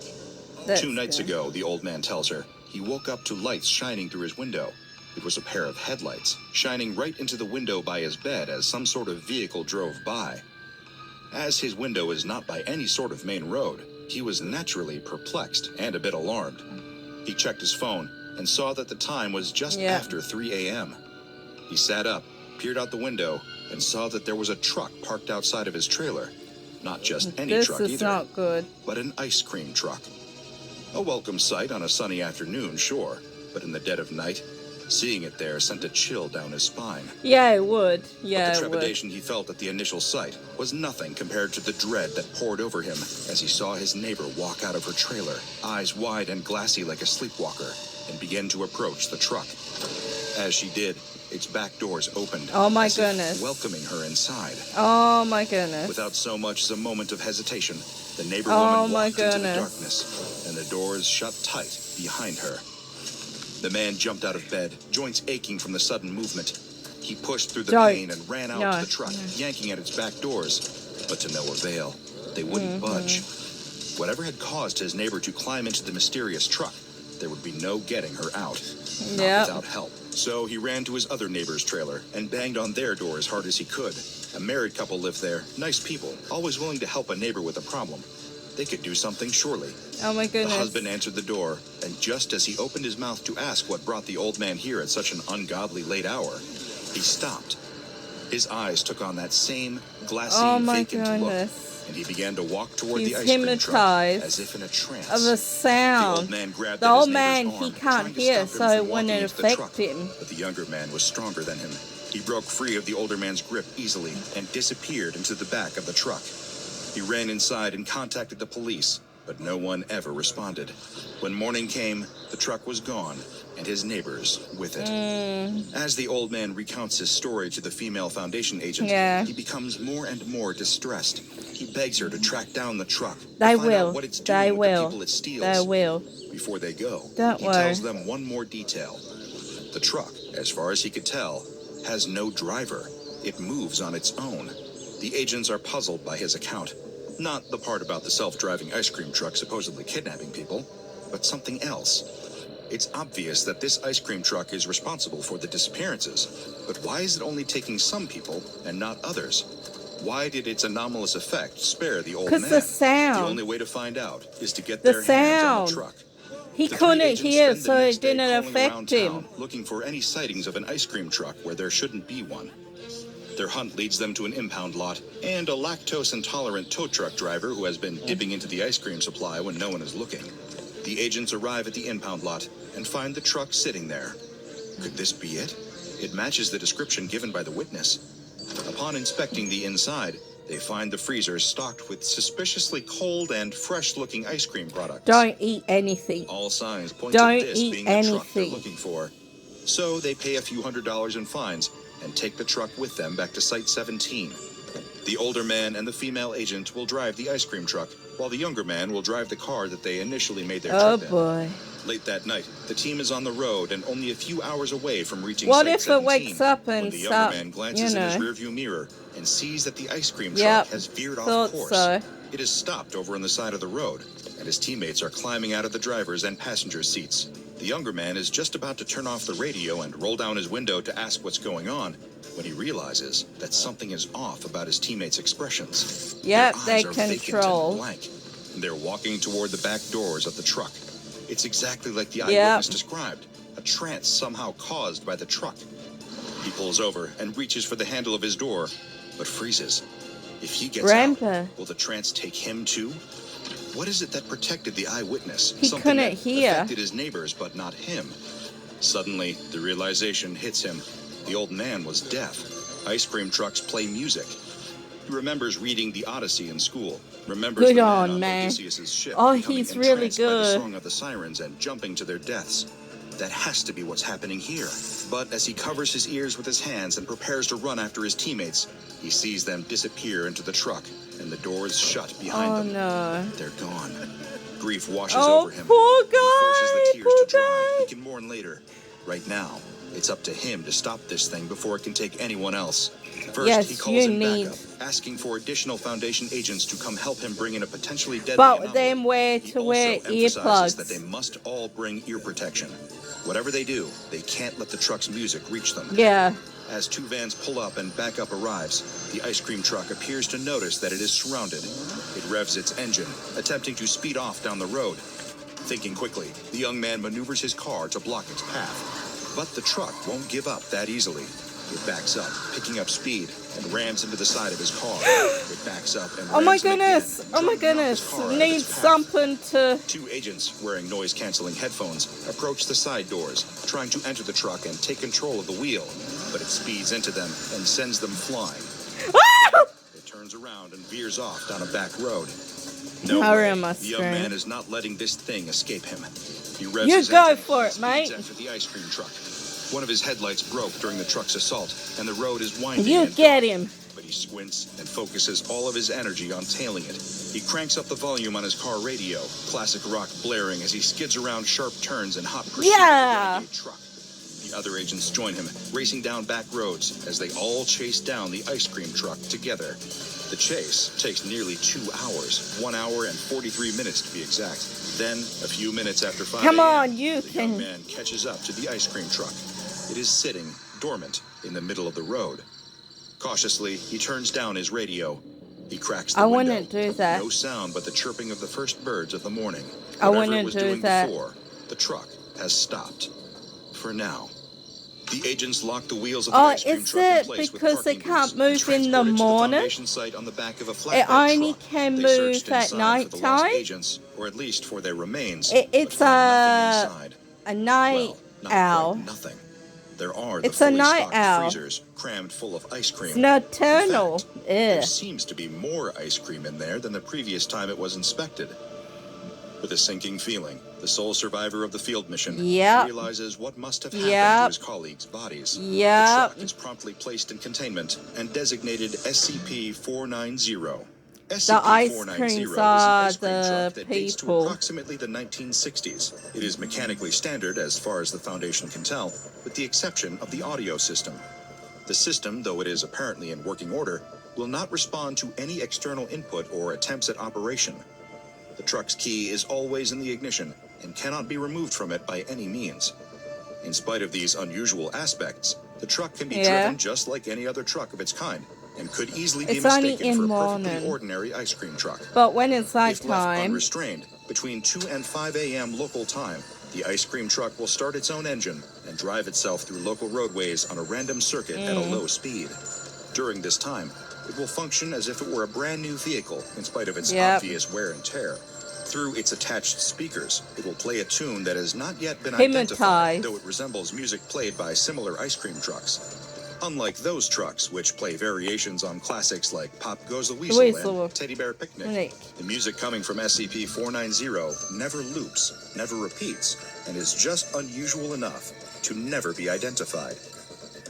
S1: That's
S2: 2 nights ago, the old man tells her, he woke up to lights shining through his window. It was a pair of headlights, shining right into the window by his bed as some sort of vehicle drove by. As his window is not by any sort of main road, he was naturally perplexed and a bit alarmed. He checked his phone and saw that the time was just after 3 a.m. He sat up, peered out the window, and saw that there was a truck parked outside of his trailer. Not just any truck
S1: This is
S2: either,
S1: not good.
S2: but an ice cream truck. A welcome sight on a sunny afternoon, sure, but in the dead of night, seeing it there sent a chill down his spine.
S1: Yeah, it would. Yeah,
S2: But the
S1: it would.
S2: trepidation he felt at the initial sight was nothing compared to the dread that poured over him as he saw his neighbor walk out of her trailer, eyes wide and glassy like a sleepwalker, and begin to approach the truck. As she did, its back doors opened.
S1: Oh my
S2: as if
S1: goodness.
S2: welcoming her inside.
S1: Oh my goodness.
S2: Without so much as a moment of hesitation, the neighbor
S1: Oh
S2: woman
S1: my
S2: walked into the
S1: goodness.
S2: darkness, and the doors shut tight behind her. The man jumped out of bed, joints aching from the sudden movement. He pushed through the pain and ran out to the truck, yanking at its back doors, but to no avail. They wouldn't budge. Whatever had caused his neighbor to climb into the mysterious truck, there would be no getting her out, not without help. So he ran to his other neighbor's trailer and banged on their door as hard as he could. A married couple lived there, nice people, always willing to help a neighbor with a problem. They could do something, surely.
S1: Oh my goodness.
S2: The husband answered the door, and just as he opened his mouth to ask what brought the old man here at such an ungodly late hour, he stopped. His eyes took on that same glassy, vacant look, and he began to walk toward the ice cream truck as if in a trance.
S1: Of the sound.
S2: The old man grabbed
S1: the
S2: at his
S1: old
S2: neighbor's
S1: man,
S2: arm,
S1: he can't
S2: trying to
S1: hear,
S2: stop him
S1: so it
S2: from walking
S1: wouldn't
S2: into the
S1: affect
S2: truck.
S1: him.
S2: But the younger man was stronger than him. He broke free of the older man's grip easily and disappeared into the back of the truck. He ran inside and contacted the police, but no one ever responded. When morning came, the truck was gone, and his neighbors with it. As the old man recounts his story to the female Foundation agent, he becomes more and more distressed. He begs her to track down the truck,
S1: They
S2: find
S1: will.
S2: out what it's doing with the people it steals.
S1: They will.
S2: Before they go,
S1: Don't
S2: he
S1: worry.
S2: tells them one more detail. The truck, as far as he could tell, has no driver. It moves on its own. The agents are puzzled by his account. Not the part about the self-driving ice cream truck supposedly kidnapping people, but something else. It's obvious that this ice cream truck is responsible for the disappearances, but why is it only taking some people and not others? Why did its anomalous effect spare the old man?
S1: Because the sound.
S2: The only way to find out is to get their hands on the truck.
S1: He
S2: The three
S1: couldn't
S2: agents
S1: hear,
S2: spend the
S1: so
S2: next
S1: it
S2: day
S1: didn't
S2: calling
S1: affect
S2: around
S1: him.
S2: town, looking for any sightings of an ice cream truck where there shouldn't be one. Their hunt leads them to an impound lot and a lactose-intolerant tow truck driver who has been dipping into the ice cream supply when no one is looking. The agents arrive at the impound lot and find the truck sitting there. Could this be it? It matches the description given by the witness. Upon inspecting the inside, they find the freezer stocked with suspiciously cold and fresh-looking ice cream products.
S1: Don't eat anything.
S2: All signs point
S1: Don't
S2: to this
S1: eat
S2: being the truck they're
S1: anything.
S2: looking for. So they pay a few $100s in fines and take the truck with them back to Site 17. The older man and the female agent will drive the ice cream truck, while the younger man will drive the car that they initially made their
S1: Oh
S2: trip in.
S1: boy.
S2: Late that night, the team is on the road and only a few hours away from reaching
S1: What
S2: Site
S1: if
S2: 17,
S1: it wakes up and
S2: when the younger
S1: start,
S2: man glances
S1: you
S2: in his
S1: know.
S2: rearview mirror and sees that the ice cream
S1: Yep,
S2: truck has veered off
S1: thought
S2: course.
S1: so.
S2: It is stopped over on the side of the road, and his teammates are climbing out of the driver's and passenger seats. The younger man is just about to turn off the radio and roll down his window to ask what's going on, when he realizes that something is off about his teammates' expressions.
S1: Yep,
S2: Their
S1: they
S2: eyes are vacant and
S1: control.
S2: blank. They're walking toward the back doors of the truck. It's exactly like the
S1: Yep.
S2: eyewitness described, a trance somehow caused by the truck. He pulls over and reaches for the handle of his door, but freezes. If he gets
S1: Grandpa.
S2: out, will the trance take him too? What is it that protected the eyewitness?
S1: He
S2: Something
S1: couldn't
S2: that
S1: hear.
S2: affected his neighbors, but not him. Suddenly, the realization hits him. The old man was deaf. Ice cream trucks play music. He remembers reading the Odyssey in school. Remembers
S1: Good
S2: the
S1: on,
S2: man
S1: man.
S2: Odysseus's ship
S1: Oh,
S2: becoming
S1: he's really
S2: entranced by the
S1: good.
S2: song of the sirens and jumping to their deaths. That has to be what's happening here. But as he covers his ears with his hands and prepares to run after his teammates, he sees them disappear into the truck, and the doors shut behind
S1: Oh
S2: them.
S1: no.
S2: They're gone. Grief washes
S1: Oh,
S2: over him.
S1: poor
S2: He forces the
S1: guy,
S2: tears
S1: poor
S2: to dry.
S1: guy.
S2: He can mourn later. Right now, it's up to him to stop this thing before it can take anyone else. First,
S1: Yes,
S2: he calls
S1: you
S2: in
S1: need-
S2: backup, asking for additional Foundation agents to come help him bring in a potentially deadly
S1: But
S2: anomaly.
S1: then where
S2: He
S1: to wear
S2: also emphasizes that
S1: earplugs?
S2: they must all bring ear protection. Whatever they do, they can't let the truck's music reach them.
S1: Yeah.
S2: As two vans pull up and backup arrives, the ice cream truck appears to notice that it is surrounded. It revs its engine, attempting to speed off down the road. Thinking quickly, the young man maneuvers his car to block its path. But the truck won't give up that easily. It backs up, picking up speed, and rams into the side of his car. It backs up and
S1: Oh my
S2: rams him
S1: goodness.
S2: again,
S1: Oh my
S2: driving off his
S1: goodness.
S2: car out of
S1: Need
S2: its path.
S1: something to...
S2: Two agents wearing noise-canceling headphones approach the side doors, trying to enter the truck and take control of the wheel, but it speeds into them and sends them flying. It turns around and veers off down a back road. No
S1: Hurry
S2: way.
S1: on my
S2: The young
S1: screen.
S2: man is not letting this thing escape him. He revs
S1: You
S2: his
S1: go
S2: engine
S1: for
S2: and
S1: it,
S2: speeds
S1: mate.
S2: after the ice cream truck. One of his headlights broke during the truck's assault, and the road is winding
S1: You
S2: and
S1: get
S2: dark.
S1: him.
S2: But he squints and focuses all of his energy on tailing it. He cranks up the volume on his car radio, classic rock blaring as he skids around sharp turns in hot pursuit
S1: Yeah.
S2: of the renegade truck. The other agents join him, racing down back roads as they all chase down the ice cream truck together. The chase takes nearly 2 hours, 1 hour and 43 minutes to be exact. Then, a few minutes after 5
S1: Come
S2: a.m.,
S1: on, you
S2: the young
S1: can...
S2: man catches up to the ice cream truck. It is sitting, dormant, in the middle of the road. Cautiously, he turns down his radio. He cracks the
S1: I
S2: window.
S1: wouldn't do that.
S2: No sound but the chirping of the first birds of the morning.
S1: I
S2: Whatever
S1: wouldn't
S2: it was
S1: do
S2: doing
S1: that.
S2: before, the truck has stopped. For now. The agents lock the wheels of the
S1: Oh,
S2: ice cream
S1: is
S2: truck in
S1: it
S2: place with
S1: because they
S2: parking
S1: can't
S2: boots and
S1: move in the
S2: transport it to the
S1: morning?
S2: foundation site on the back of a
S1: It
S2: flatbed
S1: only
S2: truck.
S1: can
S2: They
S1: move
S2: searched
S1: at
S2: inside
S1: night
S2: for the lost
S1: time?
S2: agents, or at least for their remains.
S1: It's
S2: but found nothing inside.
S1: a night
S2: Well, not
S1: owl.
S2: quite nothing. There are
S1: It's
S2: the
S1: a
S2: fully
S1: night
S2: stocked
S1: owl.
S2: freezers crammed full of ice cream.
S1: It's nocturnal.
S2: In fact, there
S1: Ugh.
S2: seems to be more ice cream in there than the previous time it was inspected. With a sinking feeling, the sole survivor of the field mission realizes what must have happened to his colleagues' bodies. The truck is promptly placed in containment and designated SCP-490.
S1: The ice creams are the
S2: that dates to
S1: people.
S2: approximately the 1960s. It is mechanically standard as far as the Foundation can tell, with the exception of the audio system. The system, though it is apparently in working order, will not respond to any external input or attempts at operation. The truck's key is always in the ignition and cannot be removed from it by any means. In spite of these unusual aspects, the truck can be driven just like any other truck of its kind, and could easily be mistaken for a perfectly ordinary ice cream truck.
S1: But when it's nighttime,
S2: if left unrestrained, between 2 and 5 a.m. local time, the ice cream truck will start its own engine and drive itself through local roadways on a random circuit at a low speed. During this time, it will function as if it were a brand new vehicle in spite of its obvious wear and tear. Through its attached speakers, it will play a tune that has not yet been identified, though it resembles music played by similar ice cream trucks. Unlike those trucks, which play variations on classics like Pop Goes the Weasel and Teddy Bear Picnic, the music coming from SCP-490 never loops, never repeats, and is just unusual enough to never be identified.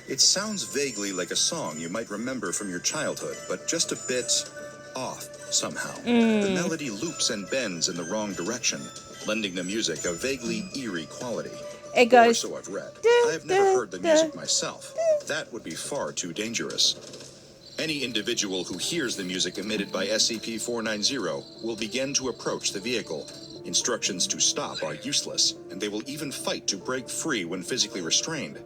S2: It sounds vaguely like a song you might remember from your childhood, but just a bit off somehow. The melody loops and bends in the wrong direction, lending the music a vaguely eerie quality.
S1: It goes,
S2: or so I've read. I have never heard the music myself. That would be far too dangerous. Any individual who hears the music emitted by SCP-490 will begin to approach the vehicle. Instructions to stop are useless, and they will even fight to break free when physically restrained.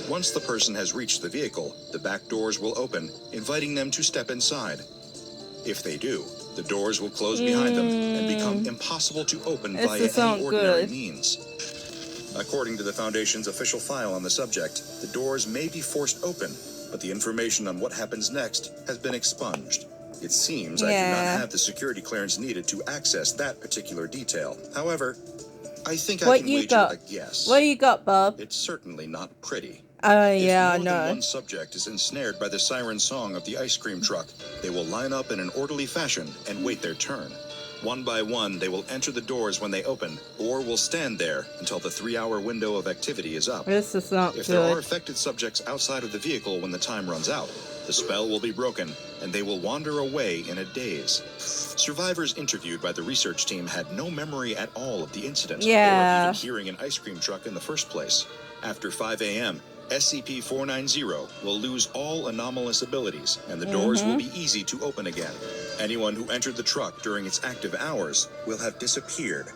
S2: Once the person has reached the vehicle, the back doors will open, inviting them to step inside. If they do, the doors will close behind them and become impossible to open via any ordinary means. According to the Foundation's official file on the subject, the doors may be forced open, but the information on what happens next has been expunged. It seems I do not have the security clearance needed to access that particular detail. However, I think I can wager a guess.
S1: What you got, Bob?
S2: It's certainly not pretty.
S1: Oh, yeah, I
S2: know. If more than one subject is ensnared by the siren song of the ice cream truck, they will line up in an orderly fashion and wait their turn. One by one, they will enter the doors when they open, or will stand there until the 3-hour window of activity is up.
S1: This is not good.
S2: If there are affected subjects outside of the vehicle when the time runs out, the spell will be broken, and they will wander away in a daze. Survivors interviewed by the research team had no memory at all of the incident, or even hearing an ice cream truck in the first place. After 5 a.m., SCP-490 will lose all anomalous abilities, and the doors will be easy to open again. Anyone who entered the truck during its active hours will have disappeared.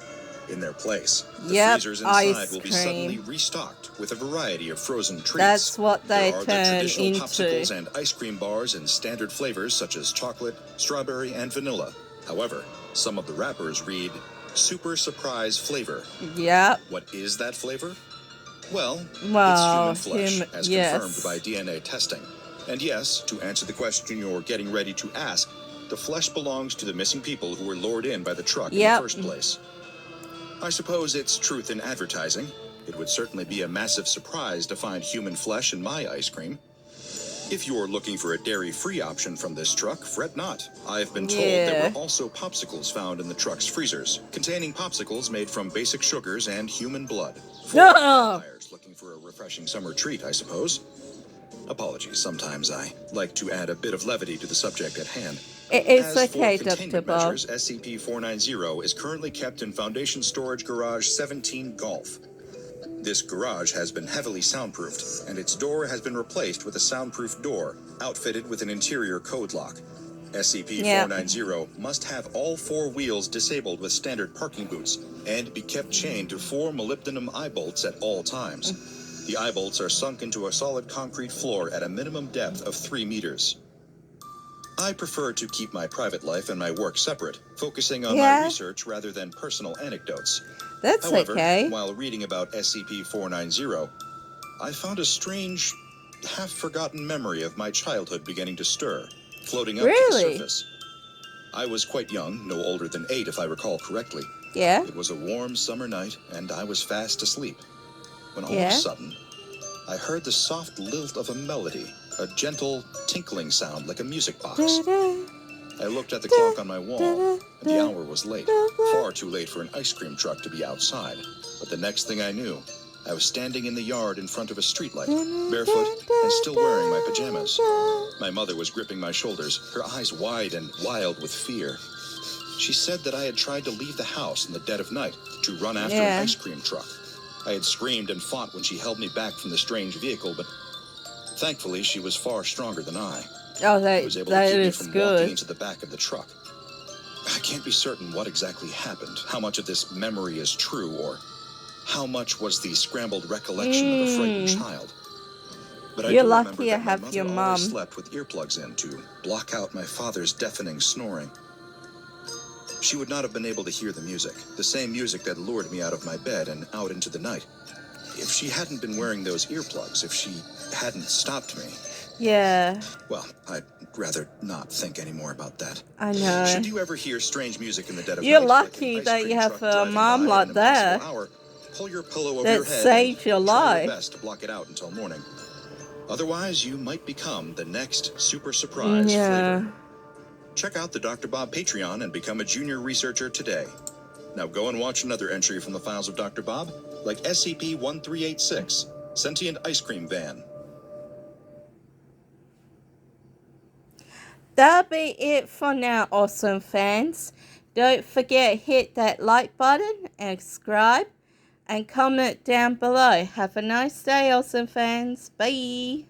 S2: In their place, the freezers inside will be suddenly restocked with a variety of frozen treats.
S1: That's what they
S2: turn into.
S1: There are the
S2: traditional popsicles and ice cream bars in standard flavors such as chocolate, strawberry, and vanilla. However, some of the wrappers read, Super Surprise Flavor.
S1: Yep.
S2: What is that flavor? Well, it's human flesh, as confirmed by DNA testing. And yes, to answer the question you're getting ready to ask, the flesh belongs to the missing people who were lured in by the truck in the first place. I suppose it's truth in advertising. It would certainly be a massive surprise to find human flesh in my ice cream. If you're looking for a dairy-free option from this truck, fret not. I've been told there were also popsicles found in the truck's freezers, containing popsicles made from basic sugars and human blood. Buyers looking for a refreshing summer treat, I suppose. Apologies, sometimes I like to add a bit of levity to the subject at hand.
S1: It's okay, Dr. Bob.
S2: SCP-490 is currently kept in Foundation Storage Garage 17 Golf. This garage has been heavily soundproofed, and its door has been replaced with a soundproof door, outfitted with an interior code lock. SCP-490 must have all 4 wheels disabled with standard parking boots, and be kept chained to 4 molybdenum eye bolts at all times. The eye bolts are sunk into a solid concrete floor at a minimum depth of 3 meters. I prefer to keep my private life and my work separate, focusing on my research rather than personal anecdotes. However, while reading about SCP-490, I found a strange, half-forgotten memory of my childhood beginning to stir, floating up to the surface. I was quite young, no older than 8 if I recall correctly. It was a warm summer night, and I was fast asleep. When all of a sudden, I heard the soft lilt of a melody, a gentle, tinkling sound like a music box. I looked at the clock on my wall, and the hour was late. Far too late for an ice cream truck to be outside. But the next thing I knew, I was standing in the yard in front of a streetlight, barefoot and still wearing my pajamas. My mother was gripping my shoulders, her eyes wide and wild with fear. She said that I had tried to leave the house in the dead of night to run after an ice cream truck. I had screamed and fought when she held me back from the strange vehicle, but thankfully she was far stronger than I.
S1: Oh,
S2: Was able to
S1: that
S2: keep me
S1: is
S2: from
S1: good.
S2: walking into the back of the truck. I can't be certain what exactly happened, how much of this memory is true, or how much was the scrambled recollection of a frightened child. But I
S1: You're
S2: do
S1: lucky
S2: remember
S1: you
S2: that my
S1: have
S2: mother
S1: your
S2: always
S1: mum.
S2: slept with earplugs in to block out my father's deafening snoring. She would not have been able to hear the music, the same music that lured me out of my bed and out into the night. If she hadn't been wearing those earplugs, if she hadn't stopped me,
S1: Yeah,
S2: well, I'd rather not think any more about that.
S1: I know.
S2: Should you ever hear strange music in the dead of
S1: You're
S2: night,
S1: lucky
S2: like an
S1: that
S2: ice
S1: you
S2: cream
S1: have
S2: truck
S1: a
S2: driving
S1: mom
S2: by
S1: like
S2: at an impossible
S1: that
S2: hour, pull your pillow over
S1: that
S2: your head
S1: saved your
S2: and try your
S1: life.
S2: best to block it out until morning. Otherwise, you might become the next super surprise flavor. Check out the Dr. Bob Patreon and become a junior researcher today. Now go and watch another entry from the files of Dr. Bob, like SCP-1386, Sentient Ice Cream Van.
S1: That'll be it for now, awesome fans. Don't forget hit that like button and subscribe and comment down below. Have a nice day, awesome fans. Bye.